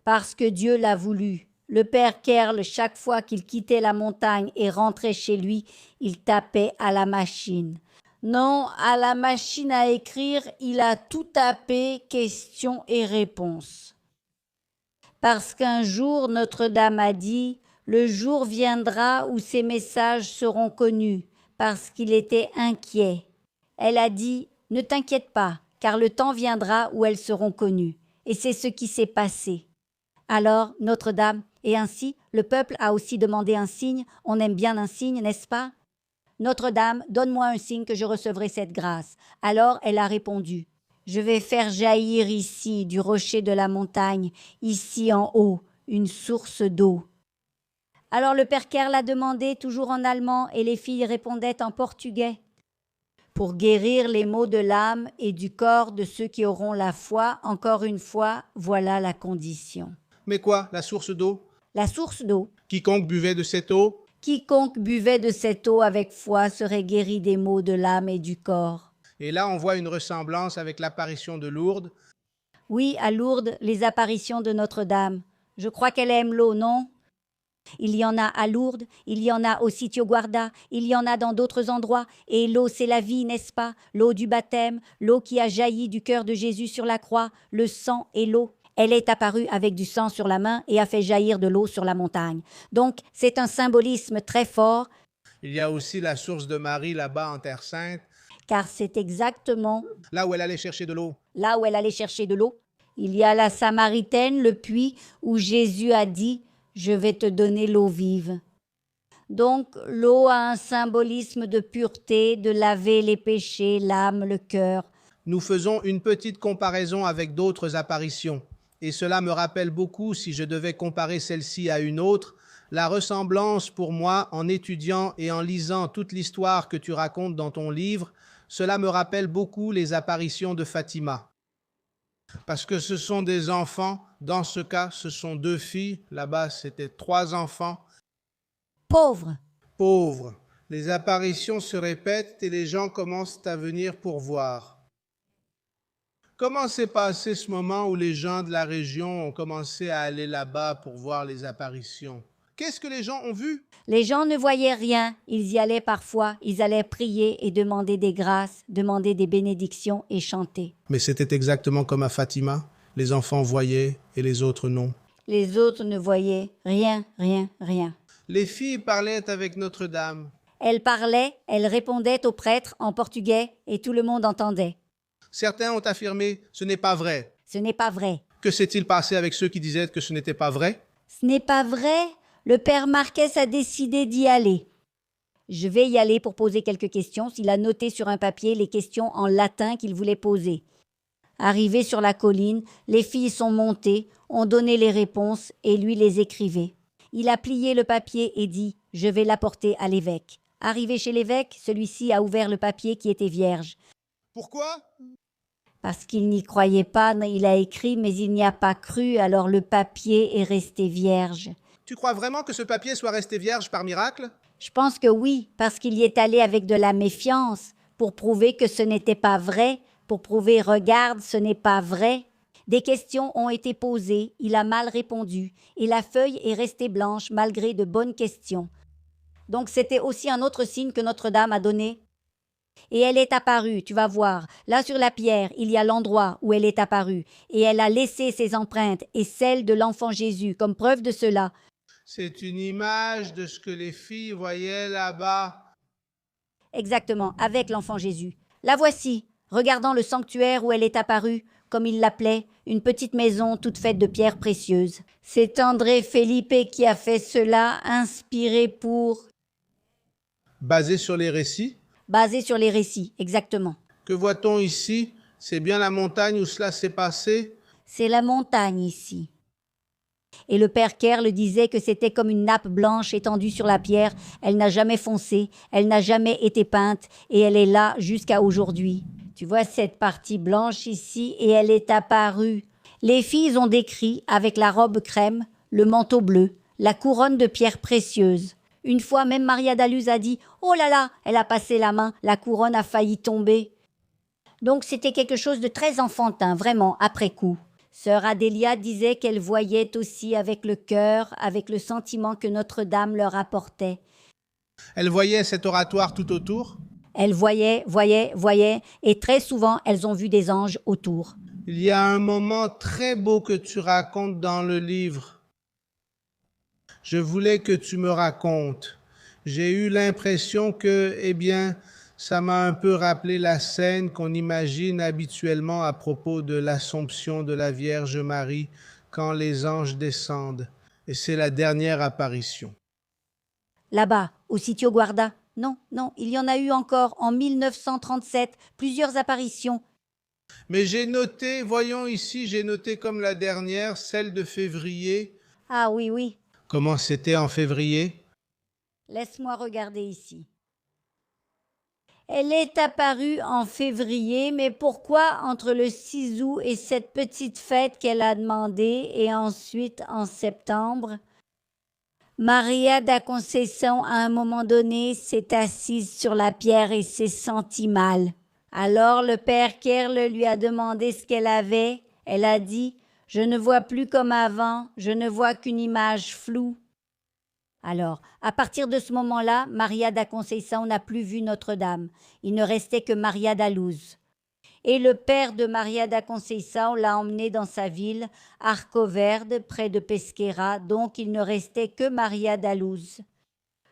Parce que Dieu l'a voulu. Le Père Kerl, chaque fois qu'il quittait la montagne et rentrait chez lui, il tapait à la machine. Non, à la machine à écrire, il a tout tapé, questions et réponses. Parce qu'un jour, Notre-Dame a dit « Le jour viendra où ces messages seront connus », parce qu'il était inquiet. Elle a dit « Ne t'inquiète pas, car le temps viendra où elles seront connues. » Et c'est ce qui s'est passé. Alors, Notre-Dame, et ainsi, le peuple a aussi demandé un signe. On aime bien un signe, n'est-ce pas? Notre-Dame, donne-moi un signe que je recevrai cette grâce. Alors, elle a répondu. Je vais faire jaillir ici, du rocher de la montagne, ici en haut, une source d'eau. Alors le père Kerr l'a demandé toujours en allemand et les filles répondaient en portugais. Pour guérir les maux de l'âme et du corps de ceux qui auront la foi, encore une fois, voilà la condition. Mais quoi, la source d'eau? La source d'eau. Quiconque buvait de cette eau? Quiconque buvait de cette eau avec foi serait guéri des maux de l'âme et du corps. Et là, on voit une ressemblance avec l'apparition de Lourdes. Oui, à Lourdes, les apparitions de Notre-Dame. Je crois qu'elle aime l'eau, non? Il y en a à Lourdes, il y en a au Sitio Guarda, il y en a dans d'autres endroits. Et l'eau, c'est la vie, n'est-ce pas? L'eau du baptême, l'eau qui a jailli du cœur de Jésus sur la croix, le sang et l'eau. Elle est apparue avec du sang sur la main et a fait jaillir de l'eau sur la montagne. Donc, c'est un symbolisme très fort. Il y a aussi la source de Marie là-bas en Terre Sainte. Car c'est exactement là où elle allait chercher de l'eau. Là où elle allait chercher de l'eau. Il y a la Samaritaine, le puits où Jésus a dit « Je vais te donner l'eau vive ». Donc, l'eau a un symbolisme de pureté, de laver les péchés, l'âme, le cœur. Nous faisons une petite comparaison avec d'autres apparitions. Et cela me rappelle beaucoup, si je devais comparer celle-ci à une autre, la ressemblance pour moi, en étudiant et en lisant toute l'histoire que tu racontes dans ton livre, cela me rappelle beaucoup les apparitions de Fatima. Parce que ce sont des enfants, dans ce cas, ce sont 2 filles, là-bas c'était 3 enfants. Pauvres. Pauvres. Les apparitions se répètent et les gens commencent à venir pour voir. Comment s'est passé ce moment où les gens de la région ont commencé à aller là-bas pour voir les apparitions? Qu'est-ce que les gens ont vu? Les gens ne voyaient rien, ils y allaient parfois, ils allaient prier et demander des grâces, demander des bénédictions et chanter. Mais c'était exactement comme à Fatima, les enfants voyaient et les autres non. Les autres ne voyaient rien, rien, rien. Les filles parlaient avec Notre-Dame. Elles parlaient, elles répondaient aux prêtres en portugais et tout le monde entendait. Certains ont affirmé « ce n'est pas vrai ». Ce n'est pas vrai. Que s'est-il passé avec ceux qui disaient que ce n'était pas vrai? Ce n'est pas vrai. Le père Marquès a décidé d'y aller. Je vais y aller pour poser quelques questions. Il a noté sur un papier les questions en latin qu'il voulait poser. Arrivé sur la colline, les filles sont montées, ont donné les réponses et lui les écrivait. Il a plié le papier et dit « Je vais l'apporter à l'évêque ». Arrivé chez l'évêque, celui-ci a ouvert le papier qui était vierge. Pourquoi? Parce qu'il n'y croyait pas, il a écrit, mais il n'y a pas cru, alors le papier est resté vierge. Tu crois vraiment que ce papier soit resté vierge par miracle? Je pense que oui, parce qu'il y est allé avec de la méfiance, pour prouver que ce n'était pas vrai, pour prouver, regarde, ce n'est pas vrai. Des questions ont été posées, il a mal répondu, et la feuille est restée blanche malgré de bonnes questions. Donc c'était aussi un autre signe que Notre-Dame a donné. Et elle est apparue, tu vas voir, là sur la pierre, il y a l'endroit où elle est apparue, et elle a laissé ses empreintes et celles de l'enfant Jésus comme preuve de cela. C'est une image de ce que les filles voyaient là-bas. Exactement, avec l'enfant Jésus. La voici, regardant le sanctuaire où elle est apparue, comme il l'appelait, une petite maison toute faite de pierres précieuses. C'est André Felipe qui a fait cela, inspiré pour... Basé sur les récits? Basé sur les récits, exactement. Que voit-on ici? C'est bien la montagne où cela s'est passé? C'est la montagne ici. Et le père Kerr le disait que c'était comme une nappe blanche étendue sur la pierre. Elle n'a jamais foncé, elle n'a jamais été peinte et elle est là jusqu'à aujourd'hui. Tu vois cette partie blanche ici et elle est apparue. Les filles ont décrit avec la robe crème, le manteau bleu, la couronne de pierres précieuses. Une fois même Maria d'Aluz a dit « Oh là là !» Elle a passé la main, la couronne a failli tomber. Donc c'était quelque chose de très enfantin, vraiment, après coup. Sœur Adélia disait qu'elle voyait aussi avec le cœur, avec le sentiment que Notre-Dame leur apportait. Elle voyait cet oratoire tout autour? Elle voyait, et très souvent, elles ont vu des anges autour. Il y a un moment très beau que tu racontes dans le livre. Je voulais que tu me racontes. J'ai eu l'impression que, ça m'a un peu rappelé la scène qu'on imagine habituellement à propos de l'Assomption de la Vierge Marie quand les anges descendent. Et c'est la dernière apparition. Là-bas, au Sitio Guarda. Non, il y en a eu encore en 1937, plusieurs apparitions. Mais j'ai noté, voyons ici, j'ai noté comme la dernière, celle de février. Ah oui. Comment c'était en février? Laisse-moi regarder ici. Elle est apparue en février, mais pourquoi entre le 6 août et cette petite fête qu'elle a demandée et ensuite en septembre? Maria da Conceição, à un moment donné, s'est assise sur la pierre et s'est sentie mal. Alors le père Kerle lui a demandé ce qu'elle avait. Elle a dit « Je ne vois plus comme avant, je ne vois qu'une image floue. » Alors, à partir de ce moment-là, Maria da Conceição n'a plus vu Notre-Dame. Il ne restait que Maria da Luz. Et le père de Maria da Conceição l'a emmenée dans sa ville, Arcoverde, près de Pesqueira, donc il ne restait que Maria da Luz.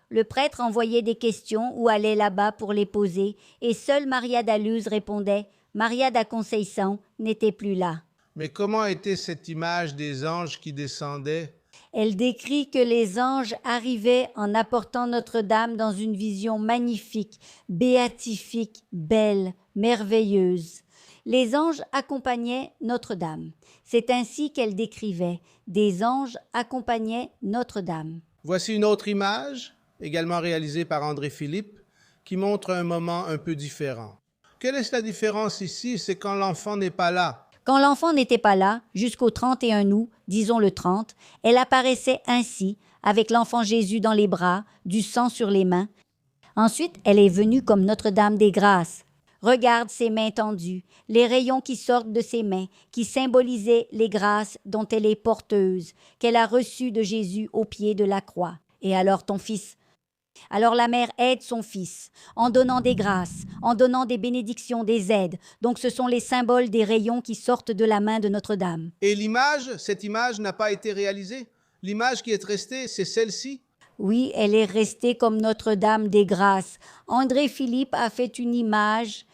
Le prêtre envoyait des questions ou allait là-bas pour les poser, et seule Maria da Luz répondait. Maria da Conceição n'était plus là. Mais comment était cette image des anges qui descendaient? Elle décrit que les anges arrivaient en apportant Notre-Dame dans une vision magnifique, béatifique, belle, merveilleuse. Les anges accompagnaient Notre-Dame. C'est ainsi qu'elle décrivait. Des anges accompagnaient Notre-Dame. Voici une autre image, également réalisée par André Philippe, qui montre un moment un peu différent. Quelle est la différence ici? C'est quand l'enfant n'est pas là. Quand l'enfant n'était pas là, jusqu'au 31 août, disons le 30, elle apparaissait ainsi, avec l'enfant Jésus dans les bras, du sang sur les mains. Ensuite, elle est venue comme Notre-Dame des Grâces. Regarde ses mains tendues, les rayons qui sortent de ses mains, qui symbolisaient les grâces dont elle est porteuse, qu'elle a reçues de Jésus au pied de la croix. Et alors ton fils? Alors la mère aide son fils, en donnant des grâces, en donnant des bénédictions, des aides. Donc ce sont les symboles des rayons qui sortent de la main de Notre-Dame. Et l'image, cette image n'a pas été réalisée? L'image qui est restée, c'est celle-ci? Oui, elle est restée comme Notre-Dame des Grâces. André Philippe a fait une image.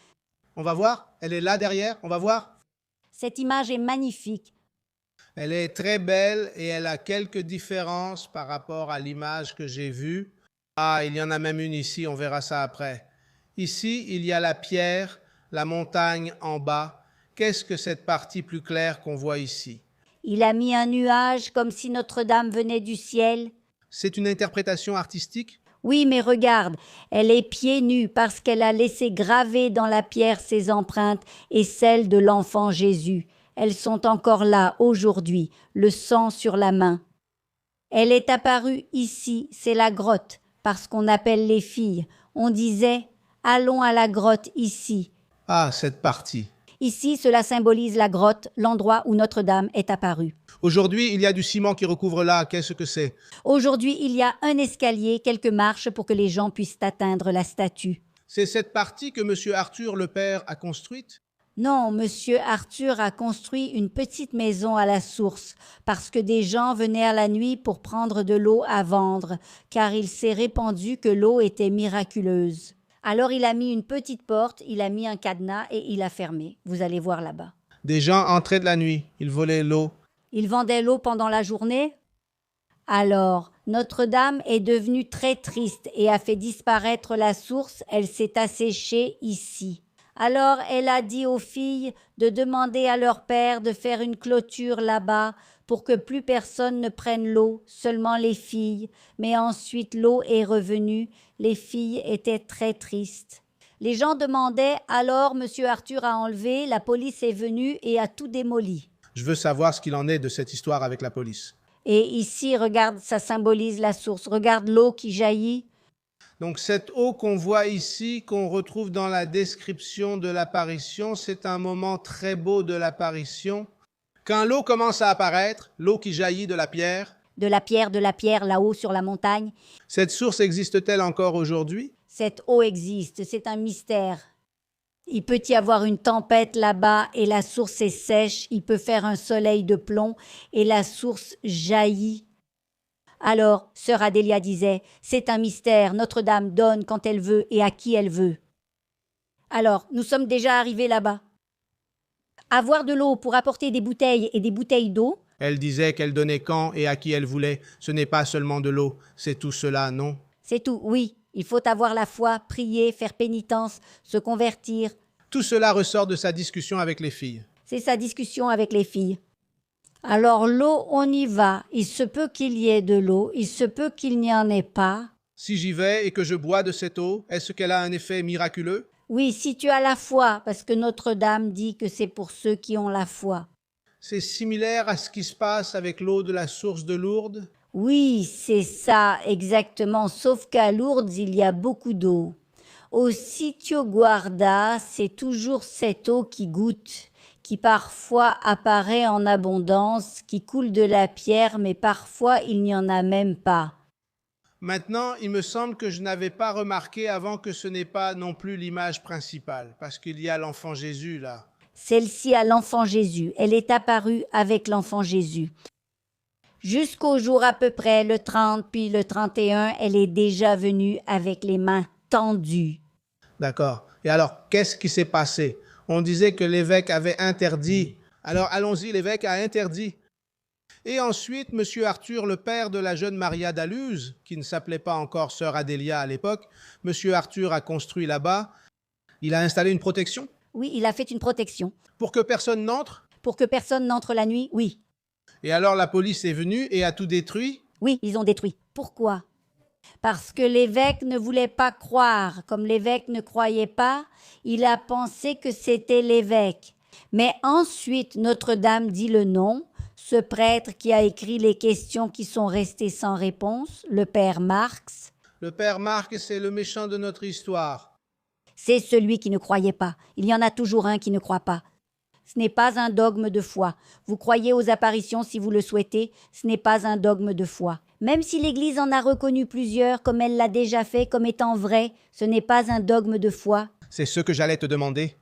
On va voir, elle est là derrière, on va voir. Cette image est magnifique. Elle est très belle et elle a quelques différences par rapport à l'image que j'ai vue. Ah, il y en a même une ici, on verra ça après. Ici, il y a la pierre, la montagne en bas. Qu'est-ce que cette partie plus claire qu'on voit ici? Il a mis un nuage comme si Notre-Dame venait du ciel. C'est une interprétation artistique? Oui, mais regarde, elle est pieds nus parce qu'elle a laissé graver dans la pierre ses empreintes et celles de l'enfant Jésus. Elles sont encore là aujourd'hui, le sang sur la main. Elle est apparue ici, c'est la grotte, parce qu'on appelle les filles. On disait « Allons à la grotte ici ». Ah, cette partie. Ici, cela symbolise la grotte, l'endroit où Notre-Dame est apparue. Aujourd'hui, il y a du ciment qui recouvre là. Qu'est-ce que c'est? Aujourd'hui, il y a un escalier, quelques marches pour que les gens puissent atteindre la statue. C'est cette partie que M. Arthur le père a construite? Non, Monsieur Arthur a construit une petite maison à la source, parce que des gens venaient à la nuit pour prendre de l'eau à vendre, car il s'est répandu que l'eau était miraculeuse. Alors il a mis une petite porte, il a mis un cadenas et il a fermé. Vous allez voir là-bas. Des gens entraient de la nuit, ils volaient l'eau. Ils vendaient l'eau pendant la journée? Alors, Notre-Dame est devenue très triste et a fait disparaître la source, elle s'est asséchée ici. Alors elle a dit aux filles de demander à leur père de faire une clôture là-bas pour que plus personne ne prenne l'eau, seulement les filles. Mais ensuite l'eau est revenue, les filles étaient très tristes. Les gens demandaient, alors M. Arthur a enlevé, la police est venue et a tout démoli. Je veux savoir ce qu'il en est de cette histoire avec la police. Et ici, regarde, ça symbolise la source. Regarde l'eau qui jaillit. Donc cette eau qu'on voit ici, qu'on retrouve dans la description de l'apparition, c'est un moment très beau de l'apparition. Quand l'eau commence à apparaître, l'eau qui jaillit de la pierre, là-haut sur la montagne. Cette source existe-t-elle encore aujourd'hui? Cette eau existe, c'est un mystère. Il peut y avoir une tempête là-bas et la source est sèche, il peut faire un soleil de plomb et la source jaillit. Alors, sœur Adélia disait, c'est un mystère, Notre-Dame donne quand elle veut et à qui elle veut. Alors, nous sommes déjà arrivés là-bas. Avoir de l'eau pour apporter des bouteilles et des bouteilles d'eau. Elle disait qu'elle donnait quand et à qui elle voulait. Ce n'est pas seulement de l'eau, c'est tout cela, non? C'est tout, oui. Il faut avoir la foi, prier, faire pénitence, se convertir. Tout cela ressort de sa discussion avec les filles. C'est sa discussion avec les filles. Alors l'eau, on y va. Il se peut qu'il y ait de l'eau, il se peut qu'il n'y en ait pas. Si j'y vais et que je bois de cette eau, est-ce qu'elle a un effet miraculeux? Oui, si tu as la foi, parce que Notre-Dame dit que c'est pour ceux qui ont la foi. C'est similaire à ce qui se passe avec l'eau de la source de Lourdes? Oui, c'est ça, exactement, sauf qu'à Lourdes, il y a beaucoup d'eau. Au Sitio Guarda, c'est toujours cette eau qui goûte, qui parfois apparaît en abondance, qui coule de la pierre, mais parfois il n'y en a même pas. Maintenant, il me semble que je n'avais pas remarqué avant que ce n'est pas non plus l'image principale, parce qu'il y a l'enfant Jésus là. Celle-ci a l'enfant Jésus, elle est apparue avec l'enfant Jésus. Jusqu'au jour à peu près, le 30 puis le 31, elle est déjà venue avec les mains tendues. D'accord. Et alors, qu'est-ce qui s'est passé? On disait que l'évêque avait interdit. Alors, allons-y, l'évêque a interdit. Et ensuite, M. Arthur, le père de la jeune Maria d'Aluse, qui ne s'appelait pas encore sœur Adélia à l'époque, M. Arthur a construit là-bas. Il a installé une protection Oui, il a fait une protection. pour que personne n'entre. Pour que personne n'entre la nuit, oui. Et alors, la police est venue et a tout détruit. Oui, ils ont détruit. Pourquoi? Parce que l'évêque ne voulait pas croire. Comme l'évêque ne croyait pas, il a pensé que c'était l'évêque. Mais ensuite, Notre-Dame dit le nom. Ce prêtre qui a écrit les questions qui sont restées sans réponse, le père Marx, Le père Marc, c'est le méchant de notre histoire. c'est celui qui ne croyait pas. Il y en a toujours un qui ne croit pas. Ce n'est pas un dogme de foi. Vous croyez aux apparitions si vous le souhaitez, ce n'est pas un dogme de foi. Même si l'Église en a reconnu plusieurs, comme elle l'a déjà fait, comme étant vrai, ce n'est pas un dogme de foi. C'est ce que j'allais te demander.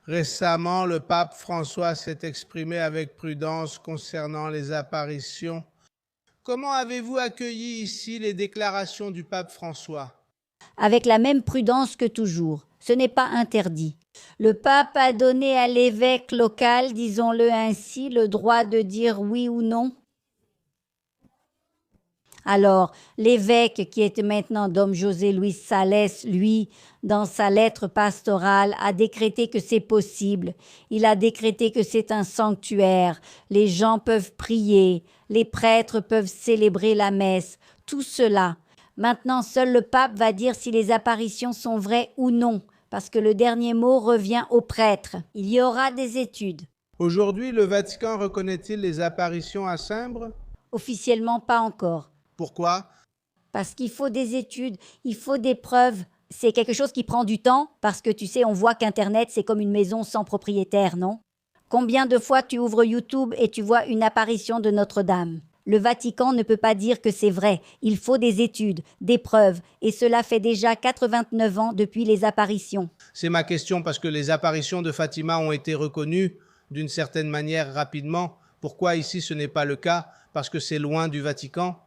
Récemment, le pape François s'est exprimé avec prudence concernant les apparitions. Comment avez-vous accueilli ici les déclarations du pape François? Avec la même prudence que toujours. Ce n'est pas interdit. Le pape a donné à l'évêque local, disons-le ainsi, le droit de dire oui ou non. Alors, l'évêque qui est maintenant Dom José Luis Salès, lui, dans sa lettre pastorale, a décrété que c'est possible. Il a décrété que c'est un sanctuaire. Les gens peuvent prier, les prêtres peuvent célébrer la messe, tout cela. Maintenant, seul le pape va dire si les apparitions sont vraies ou non, parce que le dernier mot revient au prêtre. Il y aura des études. Aujourd'hui, le Vatican reconnaît-il les apparitions à Cimbre? Officiellement, pas encore. Pourquoi? Parce qu'il faut des études, il faut des preuves. C'est quelque chose qui prend du temps, parce que tu sais, on voit qu'Internet, c'est comme une maison sans propriétaire, non? Combien de fois tu ouvres YouTube et tu vois une apparition de Notre-Dame? Le Vatican ne peut pas dire que c'est vrai. Il faut des études, des preuves, et cela fait déjà 89 ans depuis les apparitions. C'est ma question parce que les apparitions de Fatima ont été reconnues d'une certaine manière rapidement. Pourquoi ici ce n'est pas le cas? Parce que c'est loin du Vatican?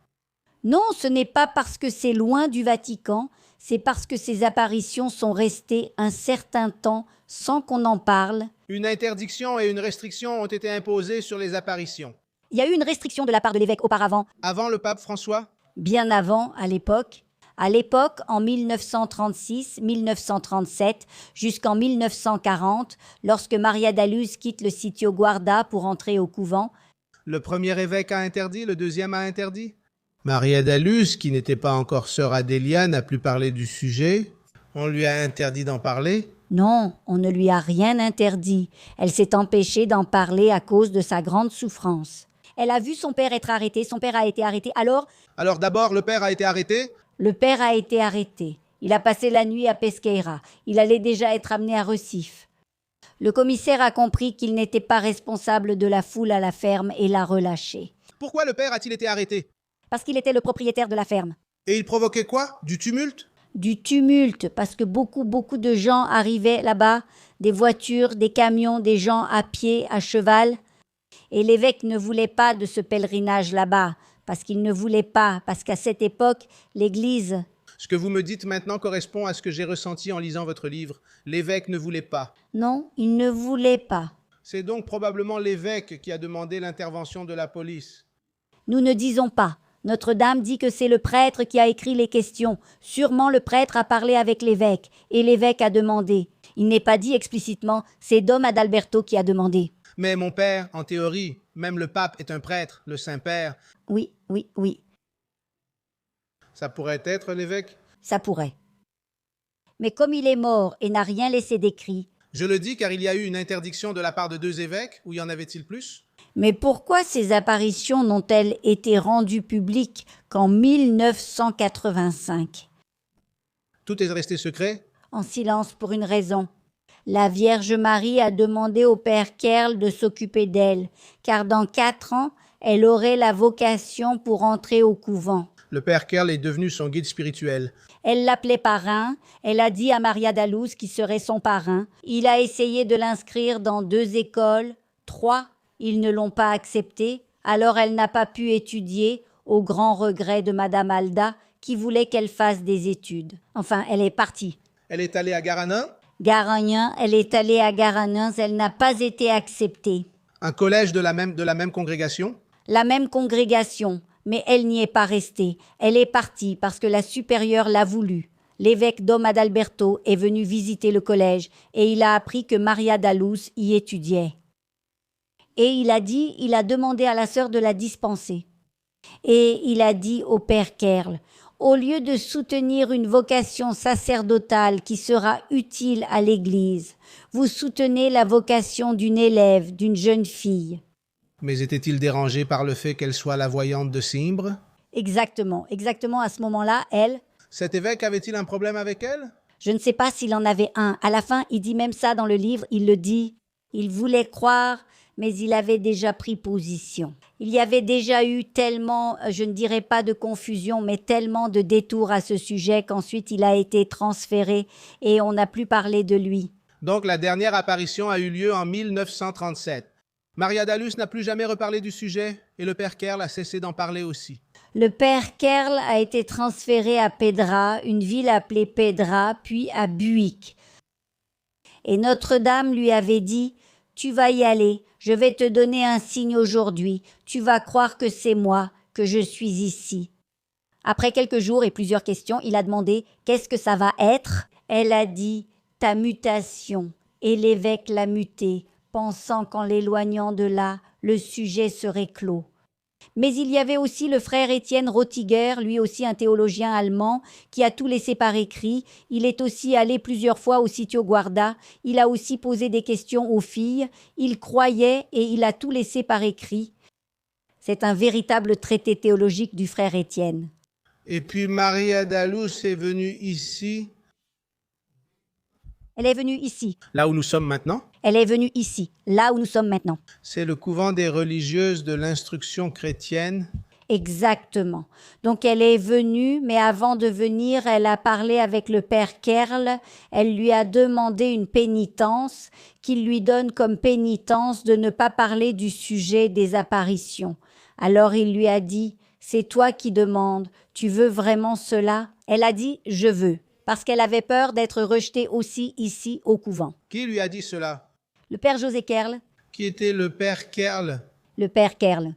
Non, ce n'est pas parce que c'est loin du Vatican, c'est parce que ces apparitions sont restées un certain temps sans qu'on en parle. Une interdiction et une restriction ont été imposées sur les apparitions. Il y a eu une restriction de la part de l'évêque auparavant, Avant le pape François? bien avant, à l'époque. À l'époque, en 1936, 1937, jusqu'en 1940, lorsque Maria d'Aluse quitte le Sitio Guarda pour entrer au couvent, Le premier évêque a interdit, le deuxième a interdit? Maria d'Aluse, qui n'était pas encore sœur Adélia, n'a plus parlé du sujet. On lui a interdit d'en parler. non, on ne lui a rien interdit. Elle s'est empêchée d'en parler à cause de sa grande souffrance. Elle a vu son père être arrêté, son père a été arrêté. Alors, Alors d'abord, le père a été arrêté. le père a été arrêté. Il a passé la nuit à Pesqueira. Il allait déjà être amené à Recife. Le commissaire a compris qu'il n'était pas responsable de la foule à la ferme et l'a relâché. Pourquoi le père a-t-il été arrêté? Parce qu'il était le propriétaire de la ferme. Et il provoquait quoi? Du tumulte? Du tumulte, parce que beaucoup de gens arrivaient là-bas, des voitures, des camions, des gens à pied, à cheval. Et l'évêque ne voulait pas de ce pèlerinage là-bas, parce qu'il ne voulait pas, parce qu'à cette époque, l'Église... Ce que vous me dites maintenant correspond à ce que j'ai ressenti en lisant votre livre. L'évêque ne voulait pas. Non, il ne voulait pas. C'est donc probablement l'évêque qui a demandé l'intervention de la police. Nous ne disons pas. Notre-Dame dit que c'est le prêtre qui a écrit les questions. Sûrement le prêtre a parlé avec l'évêque, et l'évêque a demandé. Il n'est pas dit explicitement, c'est Dom Adalberto qui a demandé. Mais mon père, en théorie, même le pape est un prêtre, le Saint-Père. Oui, oui, oui, Ça pourrait être l'évêque? ça pourrait. Mais comme il est mort et n'a rien laissé d'écrit, Je le dis car il y a eu une interdiction de la part de 2 évêques, ou y en avait-il plus? mais pourquoi ces apparitions n'ont-elles été rendues publiques qu'en 1985? Tout est resté secret? En silence pour une raison. La Vierge Marie a demandé au Père Kerl de s'occuper d'elle, car dans 4 ans, elle aurait la vocation pour entrer au couvent. Le père Kerl est devenu son guide spirituel. Elle l'appelait parrain, elle a dit à Maria Dallouz qui serait son parrain. Il a essayé de l'inscrire dans 2 écoles, 3, ils ne l'ont pas accepté, alors elle n'a pas pu étudier, au grand regret de Madame Alda, qui voulait qu'elle fasse des études. Enfin, elle est partie. Elle est allée à Garanin, Garanien, elle est allée à Garanins, elle n'a pas été acceptée. un collège de la même congrégation. La même congrégation, mais elle n'y est pas restée. Elle est partie parce que la supérieure l'a voulu. L'évêque Dom Adalberto est venu visiter le collège et il a appris que Maria Dallouz y étudiait. Et il a demandé à la sœur de la dispenser. Et il a dit au père Kerl, au lieu de soutenir une vocation sacerdotale qui sera utile à l'Église, vous soutenez la vocation d'une élève, d'une jeune fille. Mais était-il dérangé par le fait qu'elle soit la voyante de Simbre? Exactement à ce moment-là, elle, Cet évêque avait-il un problème avec elle? je ne sais pas s'il en avait un. À la fin, il dit même ça dans le livre, il le dit. Il voulait croire, mais il avait déjà pris position. Il y avait déjà eu tellement, je ne dirais pas de confusion, mais tellement de détours à ce sujet qu'ensuite il a été transféré et on n'a plus parlé de lui. Donc la dernière apparition a eu lieu en 1937. Maria Dallouz n'a plus jamais reparlé du sujet et le père Kerl a cessé d'en parler aussi. Le père Kerl a été transféré à Pedra, une ville appelée Pedra, puis à Buick. Et Notre-Dame lui avait dit « Tu vas y aller, je vais te donner un signe aujourd'hui, tu vas croire que c'est moi, que je suis ici. » Après quelques jours et plusieurs questions, il a demandé « Qu'est-ce que ça va être ?» Elle a dit « Ta mutation. » Et l'évêque l'a mutée, pensant qu'en l'éloignant de là, le sujet serait clos. Mais il y avait aussi le frère Étienne Rotiger, lui aussi un théologien allemand, qui a tout laissé par écrit. Il est aussi allé plusieurs fois au Sitio Guarda. Il a aussi posé des questions aux filles. Il croyait et il a tout laissé par écrit. C'est un véritable traité théologique du frère Étienne. Et puis Maria Dallouz est venue ici, Elle est venue ici. là où nous sommes maintenant. Elle est venue ici, là où nous sommes maintenant. C'est le couvent des religieuses de l'instruction chrétienne. Exactement. Donc elle est venue, mais avant de venir, elle a parlé avec le père Kerl. Elle lui a demandé une pénitence qu'il lui donne comme pénitence de ne pas parler du sujet des apparitions. Alors il lui a dit « C'est toi qui demandes, tu veux vraiment cela ?» Elle a dit « Je veux », parce qu'elle avait peur d'être rejetée aussi ici au couvent. Qui lui a dit cela? Le père José Kerl, Qui était le père Kerl? le père Kerl.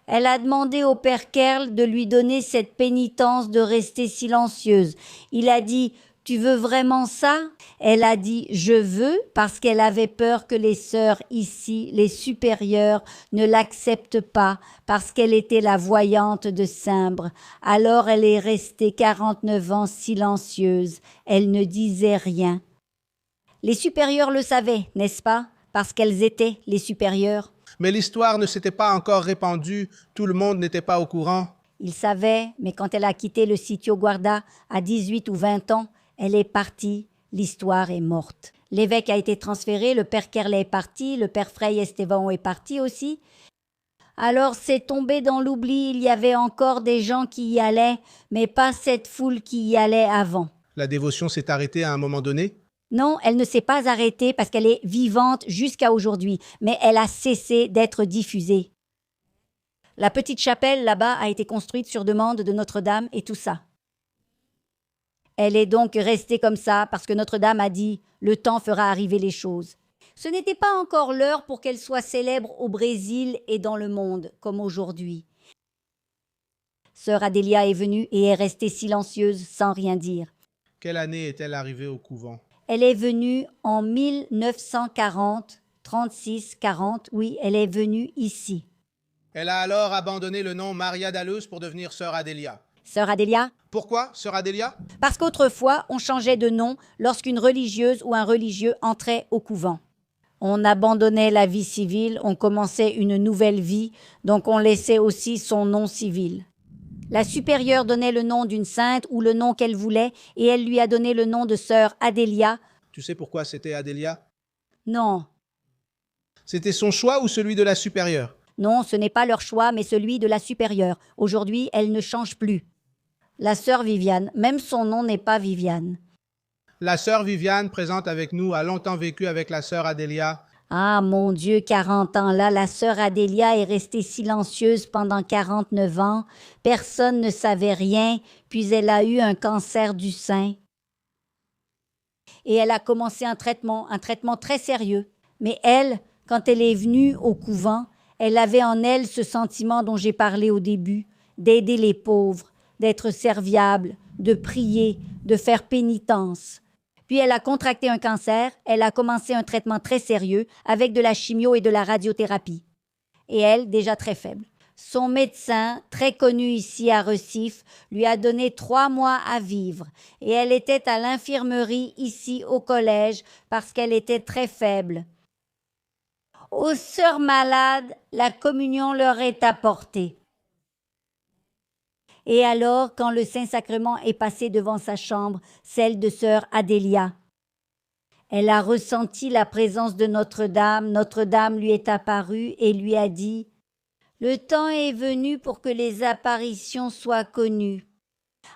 Elle a demandé au père Kerl de lui donner cette pénitence de rester silencieuse. Il a dit « Tu veux vraiment ça ?» Elle a dit « Je veux » parce qu'elle avait peur que les sœurs ici, les supérieures, ne l'acceptent pas parce qu'elle était la voyante de Simbre. Alors elle est restée 49 ans silencieuse. Elle ne disait rien. Les supérieures le savaient, n'est-ce pas? Parce qu'elles étaient les supérieures. Mais l'histoire ne s'était pas encore répandue, tout le monde n'était pas au courant. Il savait, mais quand elle a quitté le Sitio Guarda à 18 ou 20 ans, elle est partie, l'histoire est morte. L'évêque a été transféré, le père Kerl est parti, le père Frei Esteban est parti aussi. Alors c'est tombé dans l'oubli, il y avait encore des gens qui y allaient, mais pas cette foule qui y allait avant. La dévotion s'est arrêtée à un moment donné. Non, elle ne s'est pas arrêtée parce qu'elle est vivante jusqu'à aujourd'hui, mais elle a cessé d'être diffusée. La petite chapelle là-bas a été construite sur demande de Notre-Dame et tout ça. Elle est donc restée comme ça parce que Notre-Dame a dit « le temps fera arriver les choses ». Ce n'était pas encore l'heure pour qu'elle soit célèbre au Brésil et dans le monde, comme aujourd'hui. Sœur Adélia est venue et est restée silencieuse sans rien dire. Quelle année est-elle arrivée au couvent? Elle est venue en 1940, 36, 40, oui, elle est venue ici. Elle a alors abandonné le nom Maria d'Alous pour devenir sœur Adélia. Sœur Adélia? Pourquoi, sœur Adélia? Parce qu'autrefois, on changeait de nom lorsqu'une religieuse ou un religieux entrait au couvent. On abandonnait la vie civile, on commençait une nouvelle vie, donc on laissait aussi son nom civil. La supérieure donnait le nom d'une sainte ou le nom qu'elle voulait, et elle lui a donné le nom de sœur Adélia. Tu sais pourquoi c'était Adélia? Non, C'était son choix ou celui de la supérieure? non, ce n'est pas leur choix, mais celui de la supérieure. Aujourd'hui, elle ne change plus. La sœur Viviane, même son nom n'est pas Viviane. La sœur Viviane, présente avec nous, a longtemps vécu avec la sœur Adélia. Ah, mon Dieu, 40 ans là, la sœur Adélia est restée silencieuse pendant 49 ans. Personne ne savait rien, puis elle a eu un cancer du sein. Et elle a commencé un traitement très sérieux. Mais elle, quand elle est venue au couvent, elle avait en elle ce sentiment dont j'ai parlé au début, d'aider les pauvres, d'être serviable, de prier, de faire pénitence. Puis elle a contracté un cancer, elle a commencé un traitement très sérieux avec de la chimio et de la radiothérapie. Et elle, déjà très faible. Son médecin, très connu ici à Recife, lui a donné 3 mois à vivre. Et elle était à l'infirmerie ici au collège parce qu'elle était très faible. Aux sœurs malades, la communion leur est apportée. Et alors, quand le Saint-Sacrement est passé devant sa chambre, celle de sœur Adélia, elle a ressenti la présence de Notre-Dame. Notre-Dame lui est apparue et lui a dit « Le temps est venu pour que les apparitions soient connues. »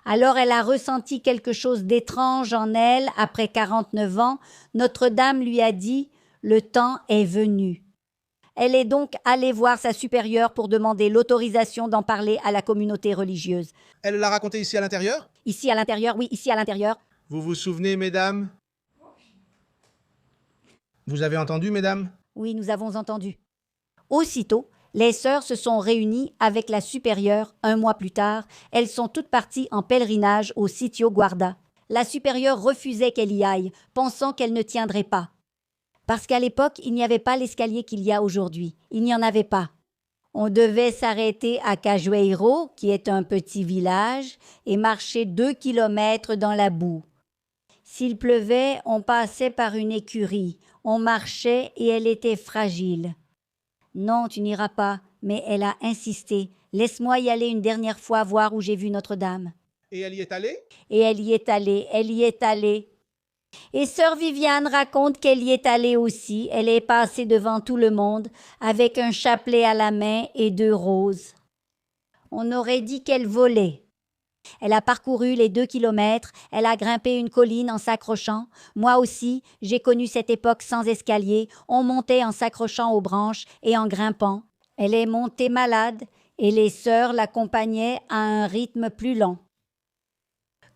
Alors elle a ressenti quelque chose d'étrange en elle. Après 49 ans, Notre-Dame lui a dit « Le temps est venu ». Elle est donc allée voir sa supérieure pour demander l'autorisation d'en parler à la communauté religieuse. Elle l'a raconté ici à l'intérieur? Ici à l'intérieur, oui, ici à l'intérieur. Vous vous souvenez, mesdames? Vous avez entendu, mesdames? Oui, nous avons entendu. Aussitôt, les sœurs se sont réunies avec la supérieure 1 mois plus tard. Elles sont toutes parties en pèlerinage au Sitio Guarda. La supérieure refusait qu'elle y aille, pensant qu'elle ne tiendrait pas. Parce qu'à l'époque, il n'y avait pas l'escalier qu'il y a aujourd'hui. Il n'y en avait pas. On devait s'arrêter à Cajueiro, qui est un petit village, et marcher 2 kilomètres dans la boue. S'il pleuvait, on passait par une écurie. On marchait et elle était fragile. Non, tu n'iras pas, mais elle a insisté. Laisse-moi y aller une dernière fois voir où j'ai vu Notre-Dame. Et elle y est allée? Et elle y est allée, elle y est allée. Et sœur Viviane raconte qu'elle y est allée aussi. Elle est passée devant tout le monde avec un chapelet à la main et 2 roses. On aurait dit qu'elle volait. Elle a parcouru les 2 kilomètres, elle a grimpé une colline en s'accrochant. Moi aussi, j'ai connu cette époque sans escalier. On montait en s'accrochant aux branches et en grimpant. Elle est montée malade et les sœurs l'accompagnaient à un rythme plus lent.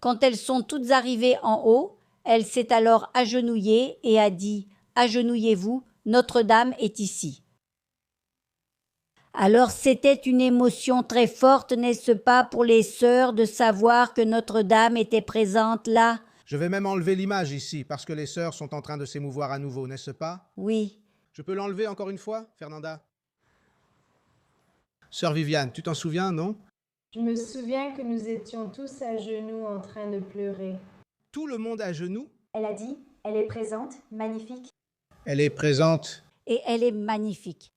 Quand elles sont toutes arrivées en haut, elle s'est alors agenouillée et a dit « Agenouillez-vous, Notre-Dame est ici ». Alors c'était une émotion très forte, n'est-ce pas, pour les sœurs de savoir que Notre-Dame était présente là? Je vais même enlever l'image ici, parce que les sœurs sont en train de s'émouvoir à nouveau, n'est-ce pas? Oui. Je peux l'enlever encore une fois, Fernanda? Sœur Viviane, tu t'en souviens, non? Je me souviens que nous étions tous à genoux en train de pleurer. Tout le monde à genoux? Elle a dit, elle est présente, magnifique. Elle est présente. Et elle est magnifique.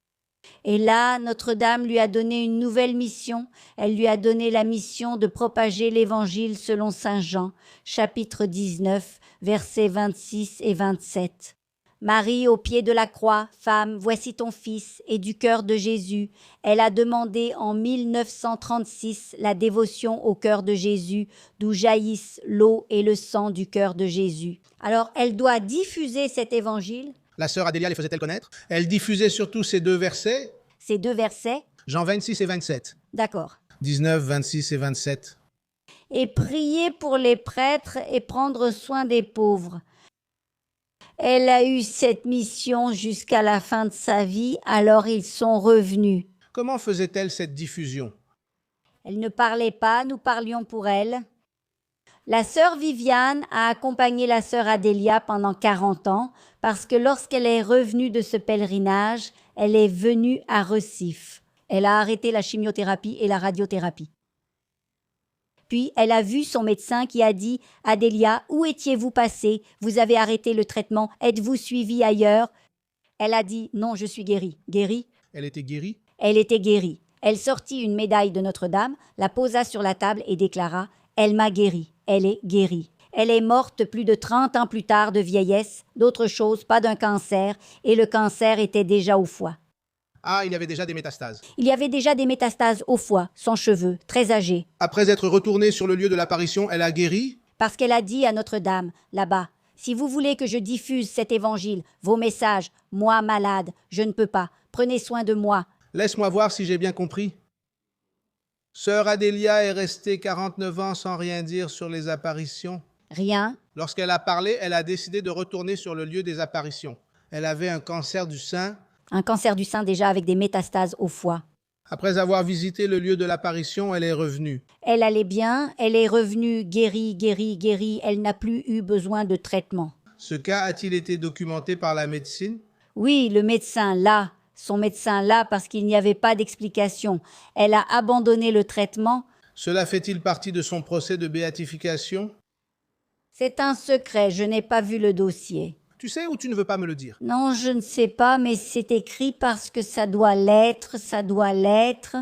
Et là, Notre-Dame lui a donné une nouvelle mission. Elle lui a donné la mission de propager l'Évangile selon saint Jean, chapitre 19, versets 26 et 27. Marie, au pied de la croix, femme, voici ton fils, et du cœur de Jésus. Elle a demandé en 1936 la dévotion au cœur de Jésus, d'où jaillissent l'eau et le sang du cœur de Jésus. Alors, elle doit diffuser cet évangile. La sœur Adélia les faisait-elle connaître? Elle diffusait surtout ces 2 versets. Ces 2 versets. Jean 26 et 27. D'accord. 19, 26 et 27. Et prier pour les prêtres et prendre soin des pauvres. Elle a eu cette mission jusqu'à la fin de sa vie, alors ils sont revenus. Comment faisait-elle cette diffusion? Elle ne parlait pas, nous parlions pour elle. La sœur Viviane a accompagné la sœur Adélia pendant 40 ans parce que lorsqu'elle est revenue de ce pèlerinage, elle est venue à Recife. Elle a arrêté la chimiothérapie et la radiothérapie. Puis, elle a vu son médecin qui a dit « Adélia, où étiez-vous passée? Vous avez arrêté le traitement. Êtes-vous suivie ailleurs ?» Elle a dit « Non, je suis guérie. » Guérie? Elle était guérie? Elle était guérie. Elle sortit une médaille de Notre-Dame, la posa sur la table et déclara « Elle m'a guérie. Elle est guérie. » Elle est morte plus de 30 ans plus tard de vieillesse, d'autre chose, pas d'un cancer, et le cancer était déjà au foie. Ah, il y avait déjà des métastases. Il y avait déjà des métastases au foie, sans cheveux, très âgée. Après être retournée sur le lieu de l'apparition, elle a guéri? Parce qu'elle a dit à Notre-Dame, là-bas, « Si vous voulez que je diffuse cet évangile, vos messages, moi malade, je ne peux pas. Prenez soin de moi. » Laisse-moi voir si j'ai bien compris. Sœur Adélia est restée 49 ans sans rien dire sur les apparitions. Rien. Lorsqu'elle a parlé, elle a décidé de retourner sur le lieu des apparitions. Elle avait un cancer du sein. Un cancer du sein déjà avec des métastases au foie. Après avoir visité le lieu de l'apparition, elle est revenue. Elle allait bien, elle est revenue guérie, guérie, guérie. Elle n'a plus eu besoin de traitement. Ce cas a-t-il été documenté par la médecine? Oui, le médecin là, son médecin là, parce qu'il n'y avait pas d'explication. Elle a abandonné le traitement. Cela fait-il partie de son procès de béatification? C'est un secret, je n'ai pas vu le dossier. Tu sais ou tu ne veux pas me le dire? Non, je ne sais pas, mais c'est écrit parce que ça doit l'être, ça doit l'être.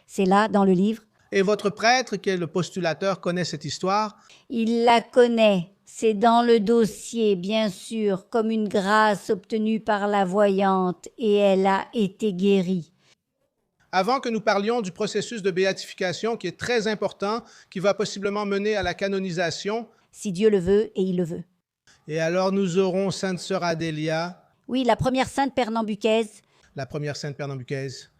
C'est là, dans le livre. Et votre prêtre, qui est le postulateur, connaît cette histoire? Il la connaît. C'est dans le dossier, bien sûr, comme une grâce obtenue par la voyante, et elle a été guérie. Avant que nous parlions du processus de béatification qui est très important, qui va possiblement mener à la canonisation. Si Dieu le veut, et il le veut. Et alors nous aurons Sainte Sœur Adélia. Oui, la première sainte pernambucaise. La première sainte pernambucaise.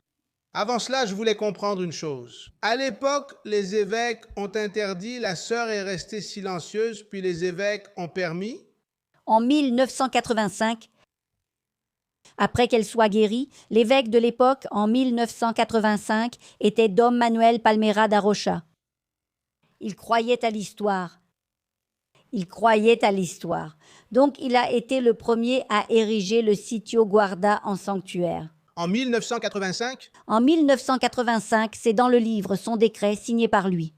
Avant cela, je voulais comprendre une chose. À l'époque, les évêques ont interdit, la sœur est restée silencieuse, puis les évêques ont permis. En 1985, après qu'elle soit guérie, l'évêque de l'époque, en 1985, était Dom Manuel Palmeira da Rocha. Il croyait à l'histoire. Il croyait à l'histoire. Donc, il a été le premier à ériger le Sitio Guarda en sanctuaire. En 1985? En 1985, c'est dans le livre son décret signé par lui,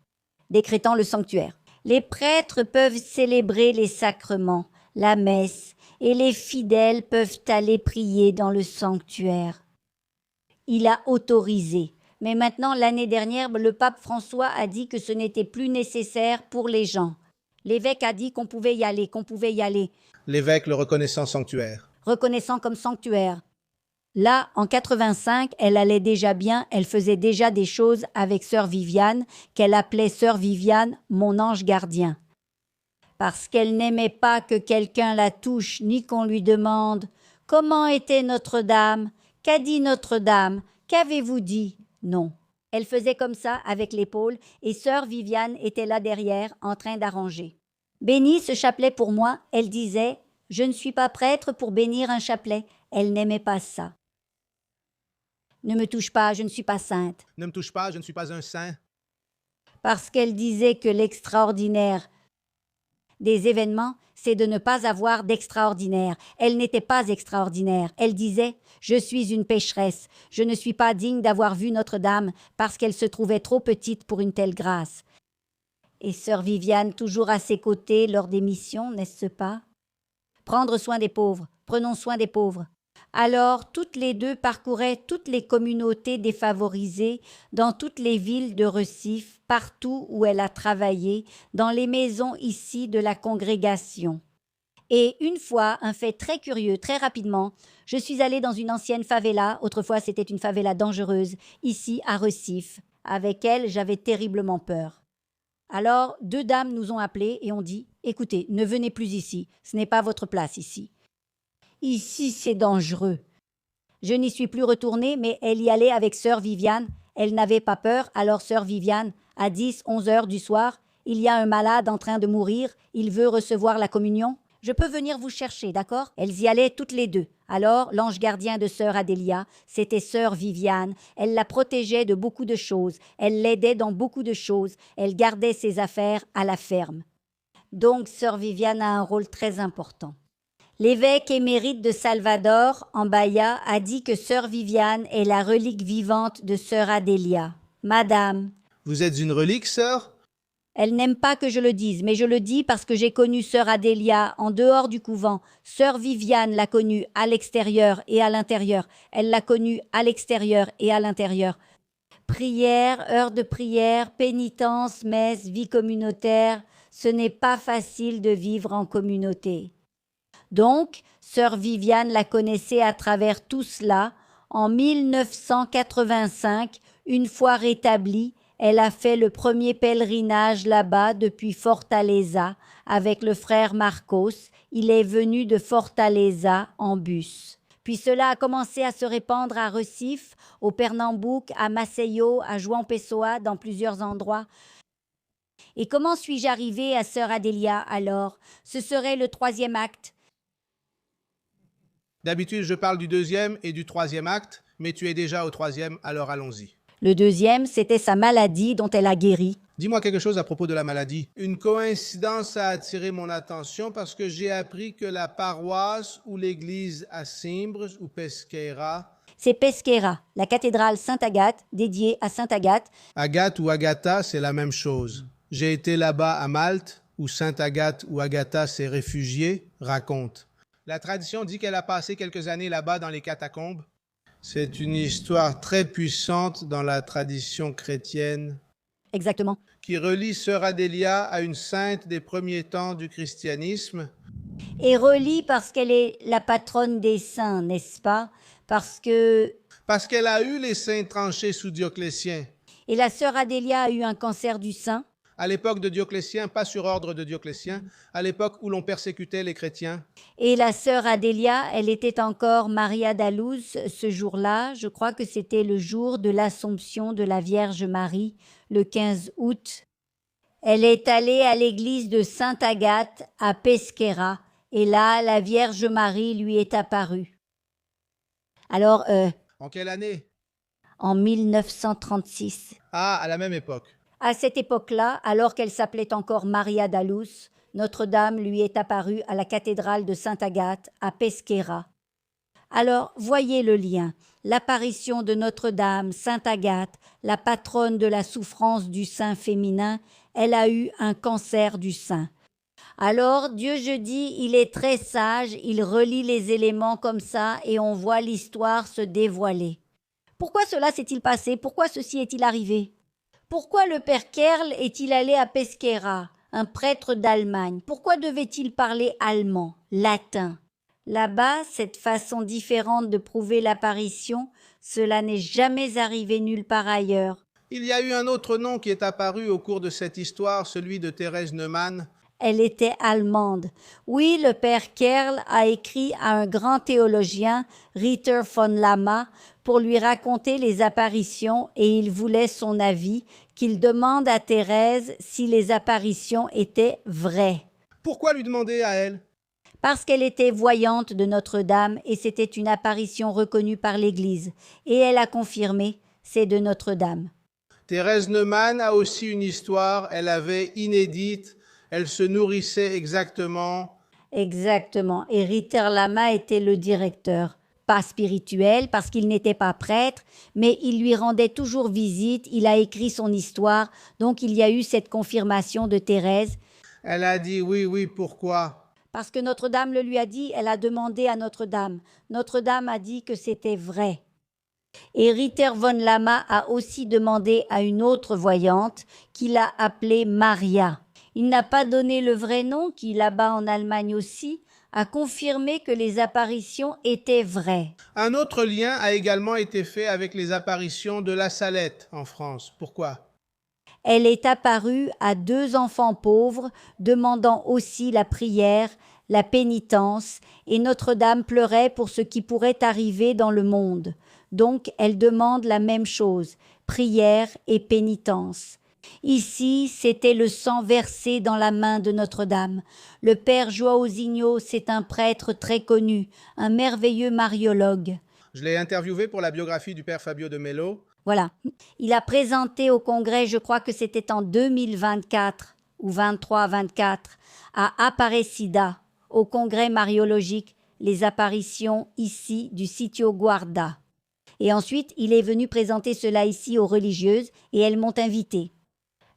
décrétant le sanctuaire. Les prêtres peuvent célébrer les sacrements, la messe, et les fidèles peuvent aller prier dans le sanctuaire. Il a autorisé. Mais maintenant, l'année dernière, le pape François a dit que ce n'était plus nécessaire pour les gens. L'évêque a dit qu'on pouvait y aller, qu'on pouvait y aller. L'évêque le reconnaissant sanctuaire. Reconnaissant comme sanctuaire. Là, en 85, elle allait déjà bien, elle faisait déjà des choses avec sœur Viviane, qu'elle appelait sœur Viviane, mon ange gardien. Parce qu'elle n'aimait pas que quelqu'un la touche, ni qu'on lui demande « Comment était Notre-Dame? Qu'a dit Notre-Dame? Qu'avez-vous dit ?» Non. Elle faisait comme ça, avec l'épaule, et sœur Viviane était là derrière, en train d'arranger. « Bénis ce chapelet pour moi », elle disait. « Je ne suis pas prêtre pour bénir un chapelet. » Elle n'aimait pas ça. « Ne me touche pas, je ne suis pas sainte. » Ne me touche pas, je ne suis pas un saint. Parce qu'elle disait que l'extraordinaire des événements, c'est de ne pas avoir d'extraordinaire. Elle n'était pas extraordinaire. Elle disait « Je suis une pécheresse. Je ne suis pas digne d'avoir vu Notre-Dame parce qu'elle se trouvait trop petite pour une telle grâce. » Et sœur Viviane, toujours à ses côtés lors des missions, n'est-ce pas? Prendre soin des pauvres. Prenons soin des pauvres. Alors, toutes les deux parcouraient toutes les communautés défavorisées, dans toutes les villes de Recife, partout où elle a travaillé, dans les maisons ici de la congrégation. Et une fois, un fait très curieux, très rapidement, je suis allée dans une ancienne favela, autrefois c'était une favela dangereuse, ici à Recife. Avec elle, j'avais terriblement peur. Alors, 2 dames nous ont appelés et ont dit « Écoutez, ne venez plus ici, ce n'est pas votre place ici. » Ici, c'est dangereux. Je n'y suis plus retournée, mais elle y allait avec sœur Viviane. Elle n'avait pas peur, alors sœur Viviane, à 10, 11 heures du soir, il y a un malade en train de mourir, il veut recevoir la communion. Je peux venir vous chercher, d'accord? Elles y allaient toutes les deux. Alors, l'ange gardien de sœur Adélia, c'était sœur Viviane. Elle la protégeait de beaucoup de choses. Elle l'aidait dans beaucoup de choses. Elle gardait ses affaires à la ferme. Donc, sœur Viviane a un rôle très important. L'évêque émérite de Salvador, en Bahia, a dit que sœur Viviane est la relique vivante de sœur Adélia. Madame, Vous êtes une relique, sœur? elle n'aime pas que je le dise, mais je le dis parce que j'ai connu sœur Adélia en dehors du couvent. Sœur Viviane l'a connue à l'extérieur et à l'intérieur. Elle l'a connue à l'extérieur et à l'intérieur. Prière, heure de prière, pénitence, messe, vie communautaire, ce n'est pas facile de vivre en communauté. Donc, sœur Viviane la connaissait à travers tout cela. En 1985, une fois rétablie, elle a fait le premier pèlerinage là-bas depuis Fortaleza avec le frère Marcos. Il est venu de Fortaleza en bus. Puis cela a commencé à se répandre à Recife, au Pernambouc, à Maceió, à João Pessoa, dans plusieurs endroits. Et comment suis-je arrivée à sœur Adélia alors? Ce serait le 3e acte. D'habitude, je parle du 2e et du 3e acte, mais tu es déjà au 3e, alors allons-y. Le 2e, c'était sa maladie dont elle a guéri. Dis-moi quelque chose à propos de la maladie. Une coïncidence a attiré mon attention parce que j'ai appris que la paroisse ou l'église à Simbres ou Pesqueira, C'est Pesqueira, la cathédrale Sainte-Agathe, dédiée à Sainte-Agathe. Agathe ou Agatha, c'est la même chose. J'ai été là-bas à Malte, où Sainte Agathe ou Agatha s'est réfugiée, raconte. La tradition dit qu'elle a passé quelques années là-bas dans les catacombes. C'est une histoire très puissante dans la tradition chrétienne Exactement. qui relie sœur Adélia à une sainte des premiers temps du christianisme. Et relie parce qu'elle est la patronne des saints, n'est-ce pas? Parce que... Parce qu'elle a eu les seins tranchés sous Dioclétien. Et la sœur Adélia a eu un cancer du sein. À l'époque de Dioclétien, pas sur ordre de Dioclétien, à l'époque où l'on persécutait les chrétiens. Et la sœur Adélia, elle était encore Maria da Luz ce jour-là. Je crois que c'était le jour de l'Assomption de la Vierge Marie, le 15 août. Elle est allée à l'église de Sainte-Agathe à Pesqueira. Et là, la Vierge Marie lui est apparue. Alors, En quelle année? en 1936. Ah, à la même époque. À cette époque-là, alors qu'elle s'appelait encore Maria da Luz, Notre-Dame lui est apparue à la cathédrale de Sainte-Agathe à Pesqueira. Alors, voyez le lien. L'apparition de Notre-Dame, Sainte-Agathe, la patronne de la souffrance du sein féminin, elle a eu un cancer du sein. Alors, Dieu, je dis, il est très sage, il relie les éléments comme ça et on voit l'histoire se dévoiler. Pourquoi cela s'est-il passé? Pourquoi ceci est-il arrivé? Pourquoi le père Kerl est-il allé à Pesqueira, un prêtre d'Allemagne? Pourquoi devait-il parler allemand, latin? Là-bas, cette façon différente de prouver l'apparition, cela n'est jamais arrivé nulle part ailleurs. Il y a eu un autre nom qui est apparu au cours de cette histoire, celui de Thérèse Neumann. Elle était allemande. Oui, le père Kerl a écrit à un grand théologien, Ritter von Lama, pour lui raconter les apparitions et il voulait son avis, qu'il demande à Thérèse si les apparitions étaient vraies. Pourquoi lui demander à elle? Parce qu'elle était voyante de Notre-Dame et c'était une apparition reconnue par l'Église. Et elle a confirmé, c'est de Notre-Dame. Thérèse Neumann a aussi une histoire, elle avait inédite, elle se nourrissait exactement. Exactement. Et Ritter Lama était le directeur. Pas spirituel, parce qu'il n'était pas prêtre, mais il lui rendait toujours visite, il a écrit son histoire, donc il y a eu cette confirmation de Thérèse. Elle a dit oui, pourquoi? Parce que Notre-Dame le lui a dit, elle a demandé à Notre-Dame. Notre-Dame a dit que c'était vrai. Et Ritter von Lama a aussi demandé à une autre voyante, qu'il a appelée Maria. Il n'a pas donné le vrai nom, qui là-bas en Allemagne aussi, a confirmé que les apparitions étaient vraies. Un autre lien a également été fait avec les apparitions de la Salette en France. Pourquoi? Elle est apparue à 2 enfants pauvres, demandant aussi la prière, la pénitence, et Notre-Dame pleurait pour ce qui pourrait arriver dans le monde. Donc, elle demande la même chose, prière et pénitence. Ici, c'était le sang versé dans la main de Notre-Dame. Le père Joaozinho, c'est un prêtre très connu, un merveilleux mariologue. Je l'ai interviewé pour la biographie du père Fabio de Mello. Voilà. Il a présenté au Congrès, je crois que c'était en 2024 ou 23-24, à Aparecida, au Congrès mariologique, les apparitions ici du Sitio Guarda. Et ensuite, il est venu présenter cela ici aux religieuses et elles m'ont invité.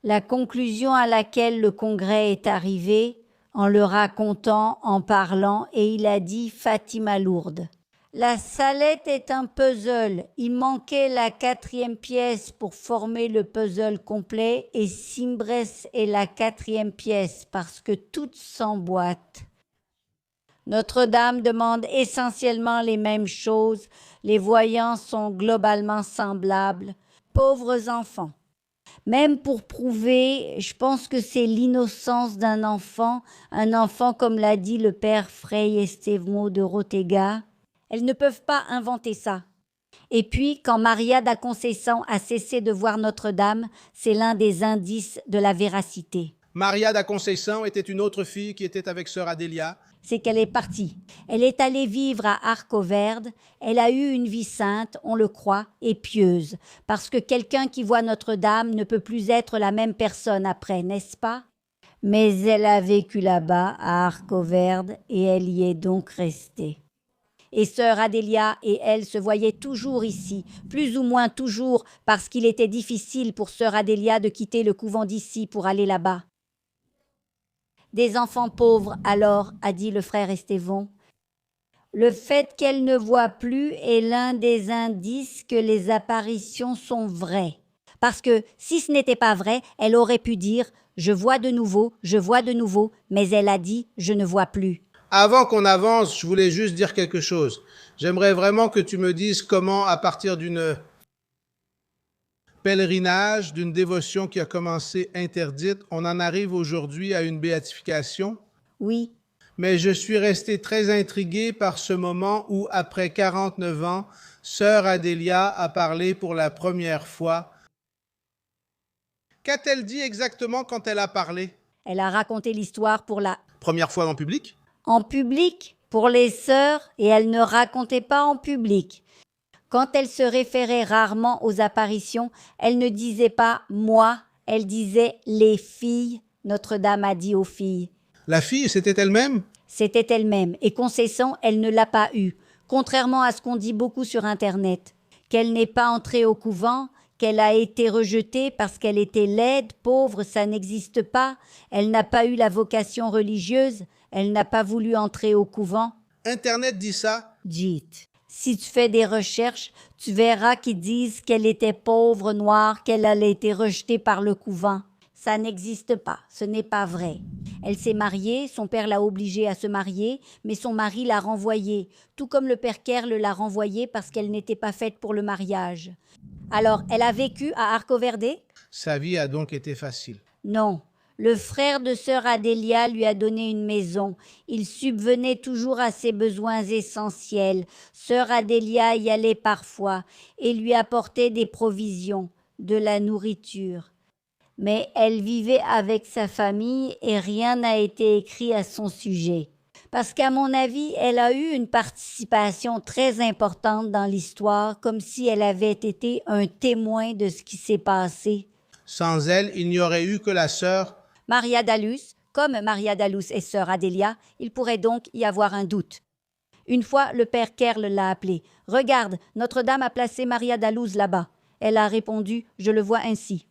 La conclusion à laquelle le Congrès est arrivé, en le racontant, en parlant, et il a dit Fatima Lourdes. La salette est un puzzle. Il manquait la 4e pièce pour former le puzzle complet et Simbres est la 4e pièce parce que tout s'emboîte. Notre-Dame demande essentiellement les mêmes choses. Les voyants sont globalement semblables. Pauvres enfants. Même pour prouver, je pense que c'est l'innocence d'un enfant, un enfant comme l'a dit le père Frei Estevão de Rotega. Elles ne peuvent pas inventer ça. Et puis, quand Maria da Conceição a cessé de voir Notre-Dame, c'est l'un des indices de la véracité. Maria da Conceição était une autre fille qui était avec sœur Adélia. C'est qu'elle est partie. Elle est allée vivre à Arco Verde. Elle a eu une vie sainte, on le croit, et pieuse. Parce que quelqu'un qui voit Notre-Dame ne peut plus être la même personne après, n'est-ce pas? Mais elle a vécu là-bas, à Arco Verde, et elle y est donc restée. Et sœur Adélia et elle se voyaient toujours ici, plus ou moins toujours, parce qu'il était difficile pour sœur Adélia de quitter le couvent d'ici pour aller là-bas. Des enfants pauvres, alors, a dit le frère Estevão. Le fait qu'elle ne voit plus est l'un des indices que les apparitions sont vraies. Parce que si ce n'était pas vrai, elle aurait pu dire « je vois de nouveau, mais elle a dit « je ne vois plus ». Avant qu'on avance, je voulais juste dire quelque chose. J'aimerais vraiment que tu me dises comment, à partir d'une pèlerinage, d'une dévotion qui a commencé interdite, on en arrive aujourd'hui à une béatification. Oui. Mais je suis resté très intrigué par ce moment où, après 49 ans, sœur Adélia a parlé pour la première fois. Qu'a-t-elle dit exactement quand elle a parlé? Elle a raconté l'histoire pour la première fois en public? En public, pour les sœurs, et elle ne racontait pas en public. Quand elle se référait rarement aux apparitions, elle ne disait pas « moi », elle disait « les filles ». Notre-Dame a dit aux filles. La fille, c'était elle-même? C'était elle-même, et Conceição, elle ne l'a pas eue, contrairement à ce qu'on dit beaucoup sur Internet. Qu'elle n'est pas entrée au couvent, qu'elle a été rejetée parce qu'elle était laide, pauvre, ça n'existe pas. Elle n'a pas eu la vocation religieuse, elle n'a pas voulu entrer au couvent. Internet dit ça? Dites. Si tu fais des recherches, tu verras qu'ils disent qu'elle était pauvre, noire, qu'elle a été rejetée par le couvent. Ça n'existe pas, ce n'est pas vrai. Elle s'est mariée, son père l'a obligée à se marier, mais son mari l'a renvoyée, tout comme le père Kerle l'a renvoyée parce qu'elle n'était pas faite pour le mariage. Alors, elle a vécu à Arco Verde? Sa vie a donc été facile. Non. Le frère de sœur Adélia lui a donné une maison. Il subvenait toujours à ses besoins essentiels. Sœur Adélia y allait parfois et lui apportait des provisions, de la nourriture. Mais elle vivait avec sa famille et rien n'a été écrit à son sujet. Parce qu'à mon avis, elle a eu une participation très importante dans l'histoire, comme si elle avait été un témoin de ce qui s'est passé. Sans elle, il n'y aurait eu que la sœur Maria da Luz, comme Maria da Luz est sœur Adélia, il pourrait donc y avoir un doute. Une fois, le père Kerle l'a appelée. « Regarde, Notre-Dame a placé Maria da Luz là-bas. » Elle a répondu « Je le vois ainsi. »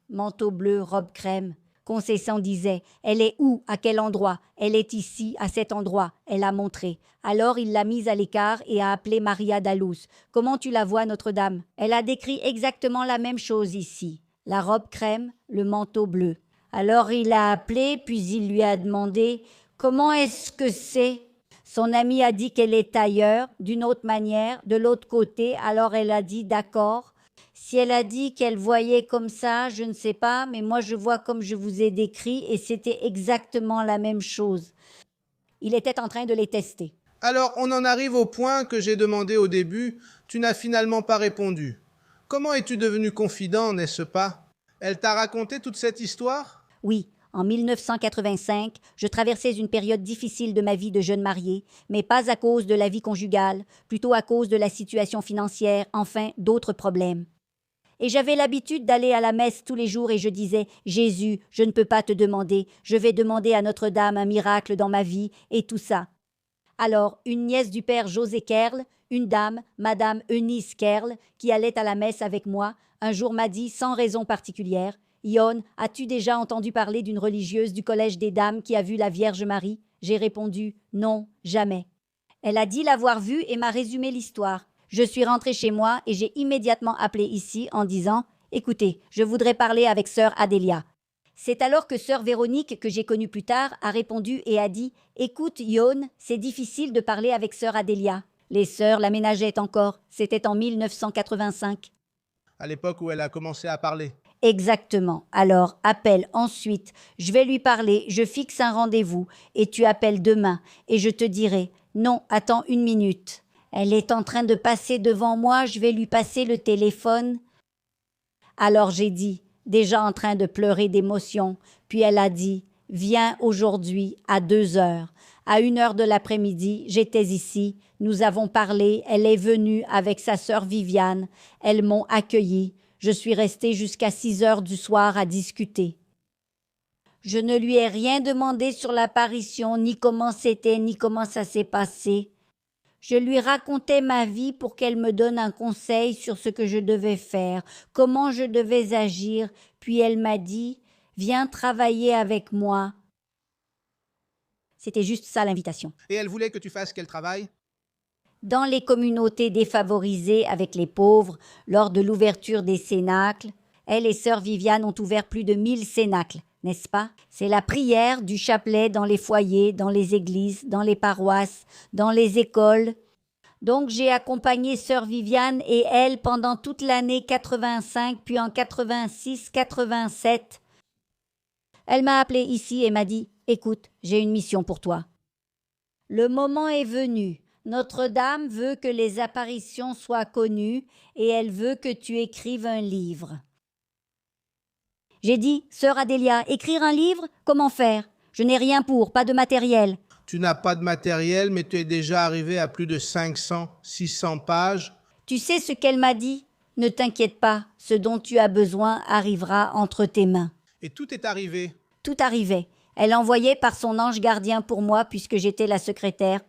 Manteau bleu, robe crème. Conceição disait « Elle est où? À quel endroit? Elle est ici, à cet endroit. » Elle a montré. Alors il l'a mise à l'écart et a appelé Maria da Luz. « Comment tu la vois, Notre-Dame? » Elle a décrit exactement la même chose ici. La robe crème, le manteau bleu. Alors il a appelé, puis il lui a demandé « Comment est-ce que c'est ?» Son amie a dit qu'elle est ailleurs, d'une autre manière, de l'autre côté, alors elle a dit « D'accord ». Si elle a dit qu'elle voyait comme ça, je ne sais pas, mais moi je vois comme je vous ai décrit et c'était exactement la même chose. Il était en train de les tester. Alors on en arrive au point que j'ai demandé au début, tu n'as finalement pas répondu. Comment es-tu devenu confident, n'est-ce pas? Elle t'a raconté toute cette histoire? Oui, en 1985, je traversais une période difficile de ma vie de jeune mariée, mais pas à cause de la vie conjugale, plutôt à cause de la situation financière, enfin d'autres problèmes. Et j'avais l'habitude d'aller à la messe tous les jours et je disais « Jésus, je ne peux pas te demander, je vais demander à Notre-Dame un miracle dans ma vie et tout ça. » Alors, une nièce du père José Kerl, une dame, Madame Eunice Kerl, qui allait à la messe avec moi, un jour m'a dit sans raison particulière « Yon, as-tu déjà entendu parler d'une religieuse du Collège des Dames qui a vu la Vierge Marie ?» J'ai répondu « Non, jamais. » Elle a dit l'avoir vue et m'a résumé l'histoire. Je suis rentrée chez moi et j'ai immédiatement appelé ici en disant « Écoutez, je voudrais parler avec sœur Adélia. » C'est alors que sœur Véronique, que j'ai connue plus tard, a répondu et a dit « Écoute, Yon, c'est difficile de parler avec sœur Adélia. » Les sœurs l'aménageaient encore. C'était en 1985. À l'époque où elle a commencé à parler. Exactement. Alors, appelle ensuite. Je vais lui parler, je fixe un rendez-vous et tu appelles demain et je te dirai « Non, attends une minute. » Elle est en train de passer devant moi, je vais lui passer le téléphone. Alors j'ai dit, déjà en train de pleurer d'émotion, puis elle a dit, viens aujourd'hui à 2h. À 1h de l'après-midi, j'étais ici, nous avons parlé, elle est venue avec sa sœur Viviane, elles m'ont accueillie, je suis restée jusqu'à 6h du soir à discuter. Je ne lui ai rien demandé sur l'apparition, ni comment c'était, ni comment ça s'est passé. Je lui racontais ma vie pour qu'elle me donne un conseil sur ce que je devais faire, comment je devais agir, puis elle m'a dit « Viens travailler avec moi ». C'était juste ça l'invitation. Et elle voulait que tu fasses quel travail? Dans les communautés défavorisées avec les pauvres, lors de l'ouverture des cénacles, elle et sœur Viviane ont ouvert plus de 1000 cénacles, n'est-ce pas? C'est la prière du chapelet dans les foyers, dans les églises, dans les paroisses, dans les écoles. Donc j'ai accompagné sœur Viviane et elle pendant toute l'année 85, puis en 86, 87. Elle m'a appelé ici et m'a dit « Écoute, j'ai une mission pour toi. Le moment est venu. Notre-Dame veut que les apparitions soient connues et elle veut que tu écrives un livre. » J'ai dit « Sœur Adélia, écrire un livre? Comment faire? Je n'ai rien pour, pas de matériel. » Tu n'as pas de matériel, mais tu es déjà arrivé à plus de 500, 600 pages. Tu sais ce qu'elle m'a dit? Ne t'inquiète pas, ce dont tu as besoin arrivera entre tes mains. Et tout est arrivé. Tout arrivait. Elle envoyait par son ange gardien pour moi, puisque j'étais la secrétaire,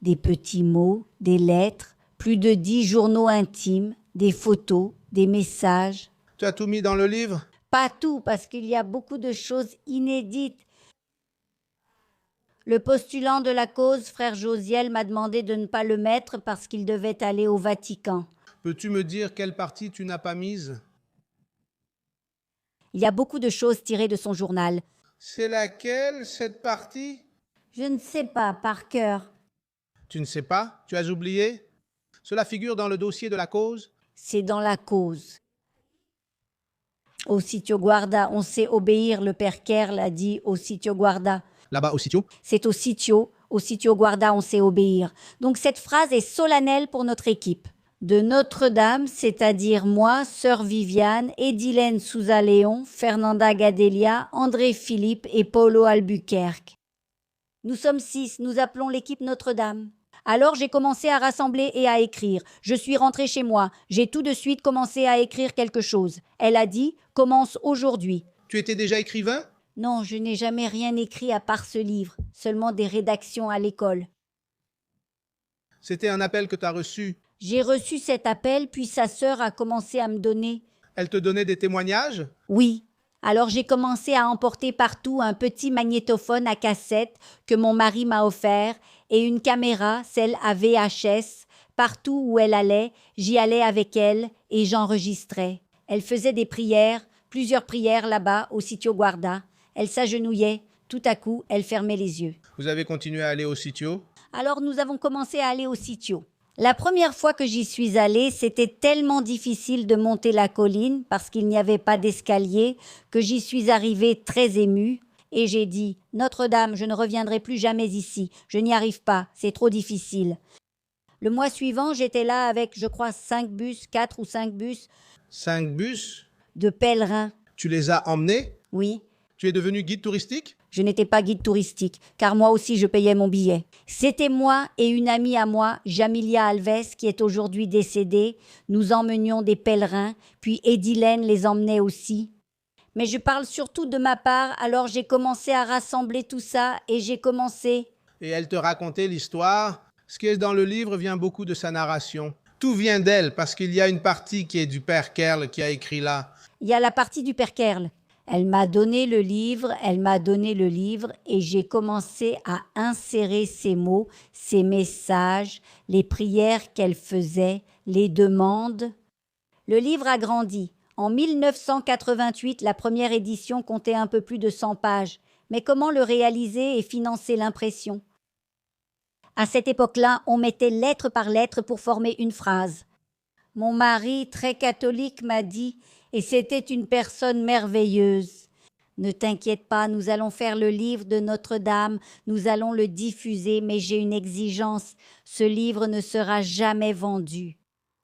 des petits mots, des lettres, plus de 10 journaux intimes, des photos, des messages. Tu as tout mis dans le livre? Pas tout, parce qu'il y a beaucoup de choses inédites. Le postulant de la cause, frère Josiel, m'a demandé de ne pas le mettre parce qu'il devait aller au Vatican. Peux-tu me dire quelle partie tu n'as pas mise? Il y a beaucoup de choses tirées de son journal. C'est laquelle, cette partie? Je ne sais pas, par cœur. Tu ne sais pas? Tu as oublié? Cela figure dans le dossier de la cause? C'est dans la cause. Au sitio Guarda, on sait obéir, le père Kerl a dit au sitio Guarda. Là-bas au sitio? C'est au sitio Guarda, on sait obéir. Donc cette phrase est solennelle pour notre équipe. De Notre-Dame, c'est-à-dire moi, sœur Viviane, Edilène Souza-Léon, Fernanda Gadelia, André Philippe et Paulo Albuquerque. Nous sommes 6, nous appelons l'équipe Notre-Dame. Alors j'ai commencé à rassembler et à écrire. Je suis rentrée chez moi. J'ai tout de suite commencé à écrire quelque chose. Elle a dit « Commence aujourd'hui ». Tu étais déjà écrivain? Non, je n'ai jamais rien écrit à part ce livre, seulement des rédactions à l'école. C'était un appel que tu as reçu. J'ai reçu cet appel, puis sa sœur a commencé à me donner. Elle te donnait des témoignages? Oui. Alors j'ai commencé à emporter partout un petit magnétophone à cassette que mon mari m'a offert et une caméra, celle à VHS. Partout où elle allait, j'y allais avec elle et j'enregistrais. Elle faisait des prières, plusieurs prières là-bas au sitio Guarda. Elle s'agenouillait. Tout à coup, elle fermait les yeux. Vous avez continué à aller au sitio? Alors nous avons commencé à aller au sitio. La première fois que j'y suis allée, c'était tellement difficile de monter la colline parce qu'il n'y avait pas d'escalier que j'y suis arrivée très émue et j'ai dit « Notre-Dame, je ne reviendrai plus jamais ici. Je n'y arrive pas, c'est trop difficile. » Le mois suivant, j'étais là avec, je crois, 5 bus, 4 ou 5 bus. 5 bus? De pèlerins. Tu les as emmenés? Oui. Tu es devenu guide touristique? Je n'étais pas guide touristique, car moi aussi je payais mon billet. C'était moi et une amie à moi, Jamilia Alves, qui est aujourd'hui décédée. Nous emmenions des pèlerins, puis Edilène les emmenait aussi. Mais je parle surtout de ma part, alors j'ai commencé à rassembler tout ça et j'ai commencé. Et elle te racontait l'histoire. Ce qui est dans le livre vient beaucoup de sa narration. Tout vient d'elle, parce qu'il y a une partie qui est du père Kerl qui a écrit là. Il y a la partie du père Kerl. Elle m'a donné le livre et j'ai commencé à insérer ces mots, ces messages, les prières qu'elle faisait, les demandes. Le livre a grandi. En 1988, la première édition comptait un peu plus de 100 pages. Mais comment le réaliser et financer l'impression? À cette époque-là, on mettait lettre par lettre pour former une phrase. Mon mari, très catholique, m'a dit, et c'était une personne merveilleuse. Ne t'inquiète pas, nous allons faire le livre de Notre-Dame, nous allons le diffuser, mais j'ai une exigence. Ce livre ne sera jamais vendu.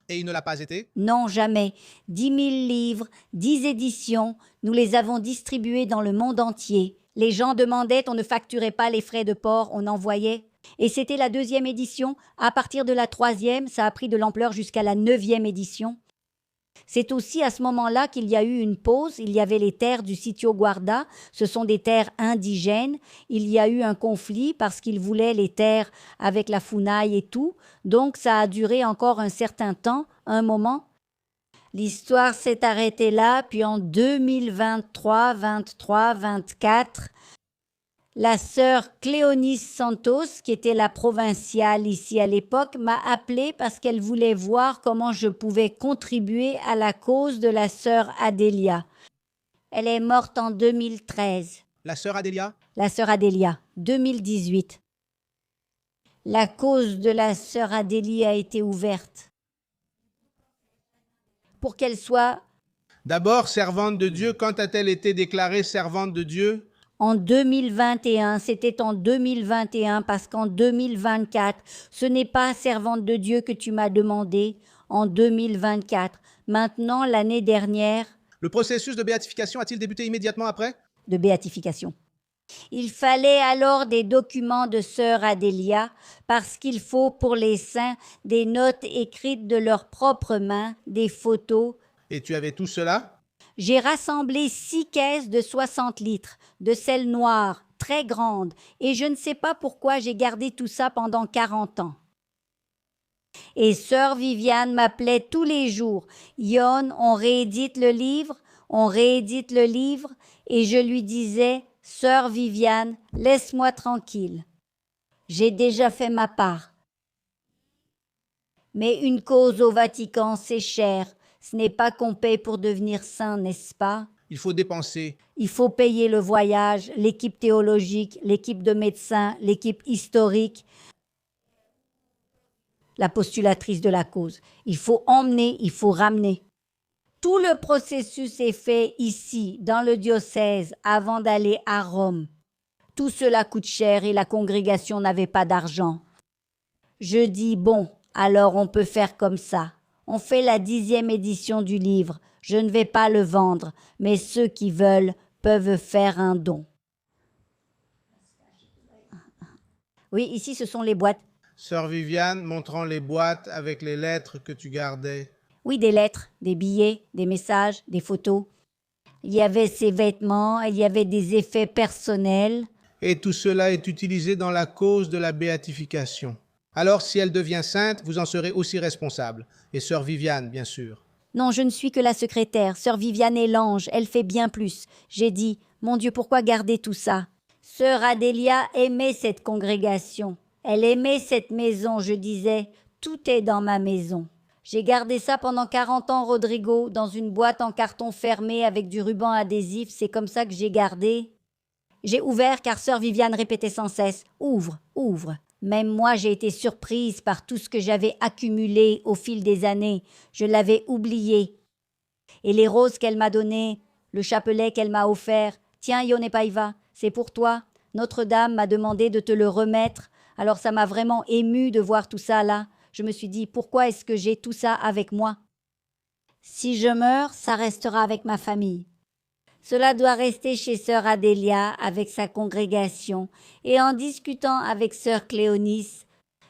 Et il ne l'a pas été? Non, jamais. 10 000 livres, 10 éditions, nous les avons distribués dans le monde entier. Les gens demandaient, on ne facturait pas les frais de port, on envoyait. Et c'était la 2e édition. À partir de la 3e, ça a pris de l'ampleur jusqu'à la 9e édition. C'est aussi à ce moment-là qu'il y a eu une pause. Il y avait les terres du Sitio Guarda. Ce sont des terres indigènes. Il y a eu un conflit parce qu'ils voulaient les terres avec la Funai et tout. Donc ça a duré encore un certain temps, un moment. L'histoire s'est arrêtée là, puis en 2023, 23, 24, la sœur Cléonis Santos, qui était la provinciale ici à l'époque, m'a appelée parce qu'elle voulait voir comment je pouvais contribuer à la cause de la sœur Adélia. Elle est morte en 2013. La sœur Adélia? La sœur Adélia, 2018. La cause de la sœur Adélie a été ouverte pour qu'elle soit... D'abord servante de Dieu, quand a-t-elle été déclarée servante de Dieu? En 2021, c'était en 2021 parce qu'en 2024, ce n'est pas servante de Dieu que tu m'as demandé, en 2024. Maintenant, l'année dernière... Le processus de béatification a-t-il débuté immédiatement après? De béatification. Il fallait alors des documents de sœur Adélia parce qu'il faut pour les saints des notes écrites de leurs propres mains, des photos. Et tu avais tout cela? J'ai rassemblé 6 caisses de 60 litres, de sel noir, très grandes, et je ne sais pas pourquoi j'ai gardé tout ça pendant 40 ans. Et sœur Viviane m'appelait tous les jours. « Yon, on réédite le livre, et je lui disais « Sœur Viviane, laisse-moi tranquille. J'ai déjà fait ma part. » Mais une cause au Vatican, c'est cher. Ce n'est pas qu'on paye pour devenir saint, n'est-ce pas? Il faut dépenser. Il faut payer le voyage, l'équipe théologique, l'équipe de médecins, l'équipe historique, la postulatrice de la cause. Il faut emmener, il faut ramener. Tout le processus est fait ici, dans le diocèse, avant d'aller à Rome. Tout cela coûte cher et la congrégation n'avait pas d'argent. Je dis, bon, alors on peut faire comme ça. On fait la 10e édition du livre. Je ne vais pas le vendre, mais ceux qui veulent peuvent faire un don. Oui, ici ce sont les boîtes. Sœur Viviane montrant les boîtes avec les lettres que tu gardais. Oui, des lettres, des billets, des messages, des photos. Il y avait ses vêtements, il y avait des effets personnels. Et tout cela est utilisé dans la cause de la béatification. Alors, si elle devient sainte, vous en serez aussi responsable. Et sœur Viviane, bien sûr. Non, je ne suis que la secrétaire. Sœur Viviane est l'ange, elle fait bien plus. J'ai dit, mon Dieu, pourquoi garder tout ça? Sœur Adélia aimait cette congrégation. Elle aimait cette maison, je disais, tout est dans ma maison. J'ai gardé ça pendant 40 ans, Rodrigo, dans une boîte en carton fermé avec du ruban adhésif. C'est comme ça que j'ai gardé. J'ai ouvert car sœur Viviane répétait sans cesse, ouvre, ouvre. Même moi, j'ai été surprise par tout ce que j'avais accumulé au fil des années. Je l'avais oublié. Et les roses qu'elle m'a données, le chapelet qu'elle m'a offert. Tiens, Yone Paiva, c'est pour toi. Notre-Dame m'a demandé de te le remettre. Alors ça m'a vraiment émue de voir tout ça là. Je me suis dit, pourquoi est-ce que j'ai tout ça avec moi? Si je meurs, ça restera avec ma famille. Cela doit rester chez sœur Adélia avec sa congrégation. Et en discutant avec sœur Cléonice,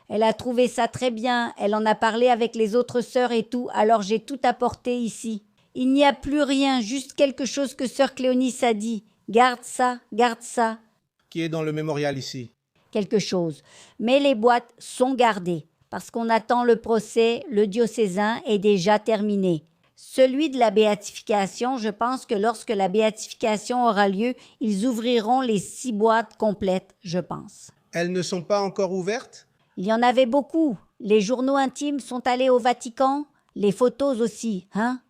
elle a trouvé ça très bien, elle en a parlé avec les autres sœurs et tout, alors j'ai tout apporté ici. Il n'y a plus rien, juste quelque chose que sœur Cléonice a dit. Garde ça, garde ça. Qui est dans le mémorial ici. Quelque chose. Mais les boîtes sont gardées, parce qu'on attend le procès, le diocésain est déjà terminé. Celui de la béatification, je pense que lorsque la béatification aura lieu, ils ouvriront les 6 boîtes complètes, je pense. Elles ne sont pas encore ouvertes? Il y en avait beaucoup. Les journaux intimes sont allés au Vatican, les photos aussi, hein?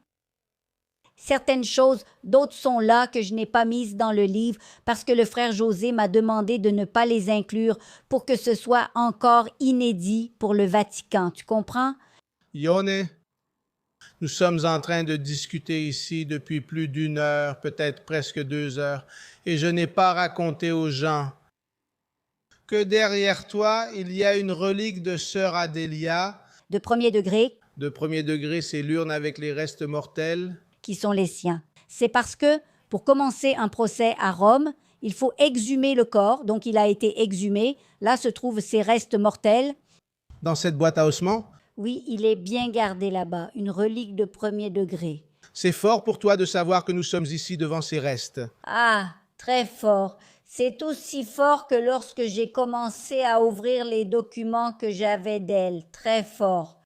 Certaines choses, d'autres sont là que je n'ai pas mises dans le livre parce que le frère José m'a demandé de ne pas les inclure pour que ce soit encore inédit pour le Vatican. Tu comprends? Ione, nous sommes en train de discuter ici depuis plus d'1 heure, peut-être presque 2 heures, et je n'ai pas raconté aux gens que derrière toi, il y a une relique de sœur Adélia. De premier degré, De premier degré, c'est l'urne avec les restes mortels. qui sont les siens. C'est parce que, pour commencer un procès à Rome, il faut exhumer le corps, donc il a été exhumé. Là se trouvent ses restes mortels. Dans cette boîte à ossements? Oui, il est bien gardé là-bas, une relique de premier degré. C'est fort pour toi de savoir que nous sommes ici devant ces restes. Ah, très fort. C'est aussi fort que lorsque j'ai commencé à ouvrir les documents que j'avais d'elle. Très fort.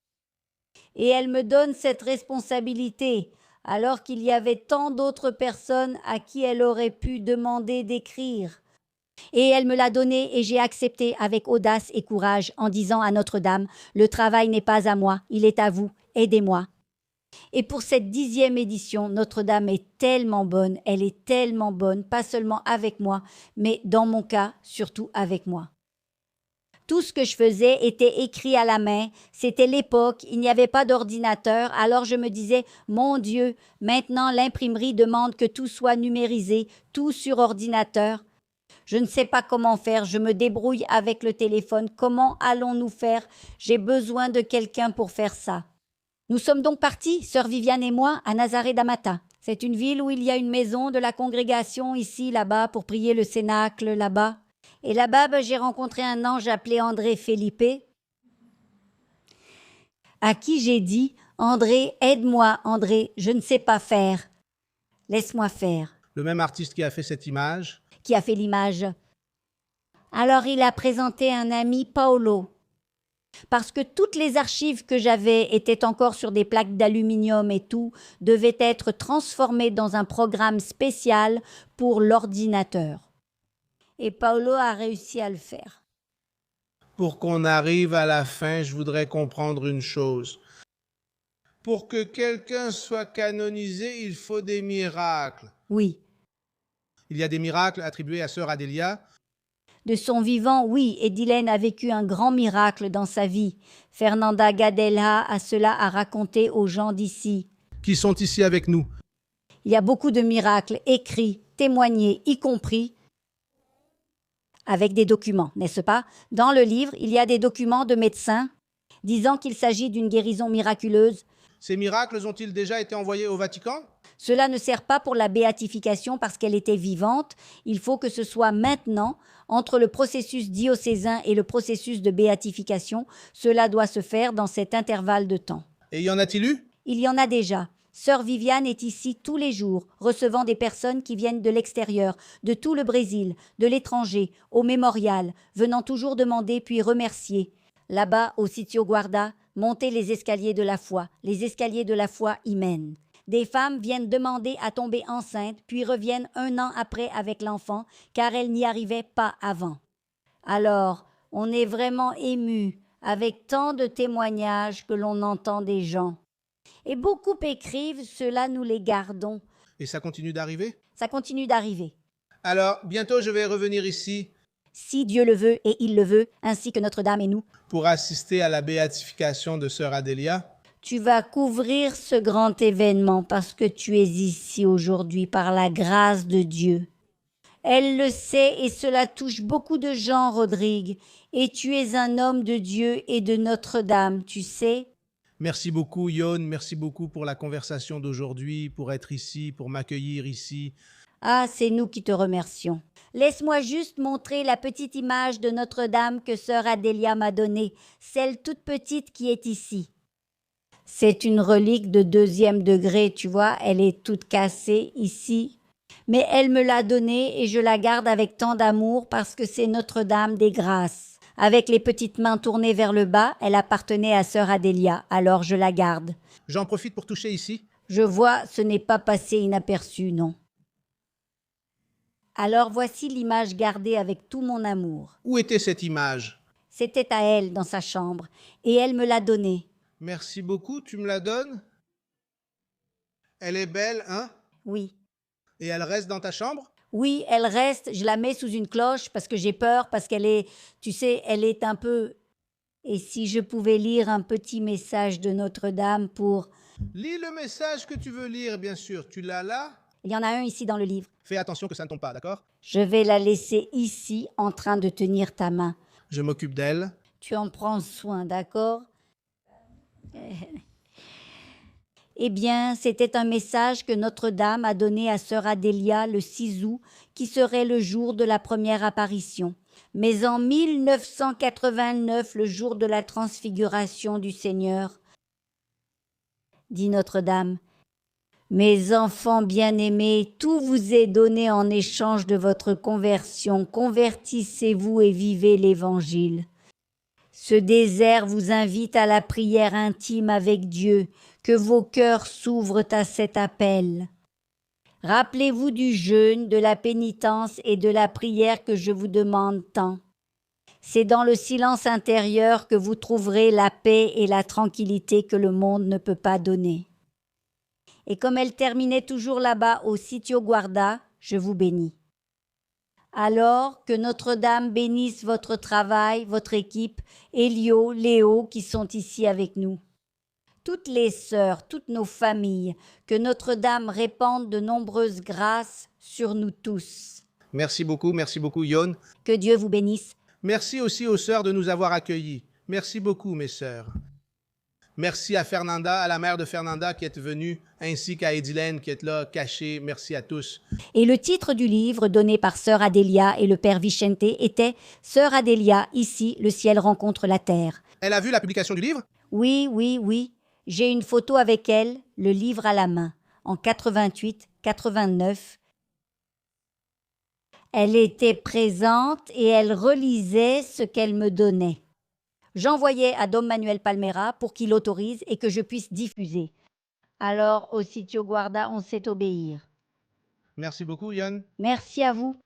Et elle me donne cette responsabilité, alors qu'il y avait tant d'autres personnes à qui elle aurait pu demander d'écrire. Et elle me l'a donné et j'ai accepté avec audace et courage en disant à Notre-Dame, « Le travail n'est pas à moi, il est à vous, aidez-moi. » Et pour cette 10e édition, Notre-Dame est tellement bonne, elle est tellement bonne, pas seulement avec moi, mais dans mon cas, surtout avec moi. Tout ce que je faisais était écrit à la main, c'était l'époque, il n'y avait pas d'ordinateur, alors je me disais, mon Dieu, maintenant l'imprimerie demande que tout soit numérisé, tout sur ordinateur. Je ne sais pas comment faire, je me débrouille avec le téléphone, comment allons-nous faire? J'ai besoin de quelqu'un pour faire ça. Nous sommes donc partis, sœur Viviane et moi, à Nazaré d'Amata. C'est une ville où il y a une maison de la congrégation ici, là-bas, pour prier le cénacle, là-bas. Et là-bas, j'ai rencontré un ange appelé André Felipe, à qui j'ai dit, « André, aide-moi, André, je ne sais pas faire. Laisse-moi faire. » Le même artiste qui a fait cette image. Qui a fait l'image. Alors il a présenté un ami, Paolo. Parce que toutes les archives que j'avais étaient encore sur des plaques d'aluminium et tout, devaient être transformées dans un programme spécial pour l'ordinateur. Et Paolo a réussi à le faire. Pour qu'on arrive à la fin, je voudrais comprendre une chose. Pour que quelqu'un soit canonisé, il faut des miracles. Oui. Il y a des miracles attribués à sœur Adélia. De son vivant, oui, Edilène a vécu un grand miracle dans sa vie. Fernanda Gadella a cela à raconter aux gens d'ici. Qui sont ici avec nous. Il y a beaucoup de miracles écrits, témoignés, y compris avec des documents, n'est-ce pas? Dans le livre, il y a des documents de médecins disant qu'il s'agit d'une guérison miraculeuse. Ces miracles ont-ils déjà été envoyés au Vatican? Cela ne sert pas pour la béatification parce qu'elle était vivante. Il faut que ce soit maintenant, entre le processus diocésain et le processus de béatification. Cela doit se faire dans cet intervalle de temps. Et y en a-t-il eu? Il y en a déjà. Sœur Viviane est ici tous les jours, recevant des personnes qui viennent de l'extérieur, de tout le Brésil, de l'étranger, au mémorial, venant toujours demander puis remercier. Là-bas, au Sitio Guarda, montez les escaliers de la foi. Les escaliers de la foi y mènent. Des femmes viennent demander à tomber enceintes, puis reviennent 1 an après avec l'enfant, car elles n'y arrivaient pas avant. Alors, on est vraiment ému, avec tant de témoignages que l'on entend des gens. Et beaucoup écrivent, ceux-là nous les gardons. Et ça continue d'arriver? Ça continue d'arriver. Alors, bientôt je vais revenir ici. Si Dieu le veut et il le veut, ainsi que Notre-Dame et nous. Pour assister à la béatification de sœur Adélia. Tu vas couvrir ce grand événement parce que tu es ici aujourd'hui par la grâce de Dieu. Elle le sait et cela touche beaucoup de gens, Rodrigue. Et tu es un homme de Dieu et de Notre-Dame, tu sais. Merci beaucoup, Yon. Merci beaucoup pour la conversation d'aujourd'hui, pour être ici, pour m'accueillir ici. Ah, c'est nous qui te remercions. Laisse-moi juste montrer la petite image de Notre-Dame que sœur Adélia m'a donnée, celle toute petite qui est ici. C'est une relique de 2e degré, tu vois, elle est toute cassée ici. Mais elle me l'a donnée et je la garde avec tant d'amour parce que c'est Notre-Dame des Grâces. Avec les petites mains tournées vers le bas, elle appartenait à sœur Adélia, alors je la garde. J'en profite pour toucher ici. Je vois, ce n'est pas passé inaperçu, non. Alors voici l'image gardée avec tout mon amour. Où était cette image? C'était à elle dans sa chambre, et elle me l'a donnée. Merci beaucoup, tu me la donnes? Elle est belle, hein? Oui. Et elle reste dans ta chambre? Oui, elle reste, je la mets sous une cloche parce que j'ai peur, parce qu'elle est, tu sais, elle est un peu... Et si je pouvais lire un petit message de Notre-Dame pour... Lis le message que tu veux lire, bien sûr. Tu l'as là? Il y en a un ici dans le livre. Fais attention que ça ne tombe pas, d'accord? Je vais la laisser ici en train de tenir ta main. Je m'occupe d'elle. Tu en prends soin, d'accord? Eh bien, c'était un message que Notre-Dame a donné à sœur Adélia le 6 août, qui serait le jour de la première apparition. Mais en 1989, le jour de la transfiguration du Seigneur, dit Notre-Dame, « Mes enfants bien-aimés, tout vous est donné en échange de votre conversion. Convertissez-vous et vivez l'Évangile. Ce désert vous invite à la prière intime avec Dieu, que vos cœurs s'ouvrent à cet appel. Rappelez-vous du jeûne, de la pénitence et de la prière que je vous demande tant. C'est dans le silence intérieur que vous trouverez la paix et la tranquillité que le monde ne peut pas donner. » Et comme elle terminait toujours là-bas au Sitio Guarda, je vous bénis. Alors que Notre-Dame bénisse votre travail, votre équipe, Elio, Léo qui sont ici avec nous. Toutes les sœurs, toutes nos familles, que Notre-Dame répande de nombreuses grâces sur nous tous. Merci beaucoup, Yon. Que Dieu vous bénisse. Merci aussi aux sœurs de nous avoir accueillis. Merci beaucoup, mes sœurs. Merci à Fernanda, à la mère de Fernanda qui est venue, ainsi qu'à Edilène qui est là, cachée. Merci à tous. Et le titre du livre donné par sœur Adélia et le père Vicente était « Sœur Adélia, ici, le ciel rencontre la terre ». Elle a vu la publication du livre? Oui, oui, oui. J'ai une photo avec elle, le livre à la main, en 88, 89. Elle était présente et elle relisait ce qu'elle me donnait. J'envoyais à Dom Manuel Palmera pour qu'il autorise et que je puisse diffuser. Alors, au Sitio Guarda, on sait obéir. Merci beaucoup, Yon. Merci à vous.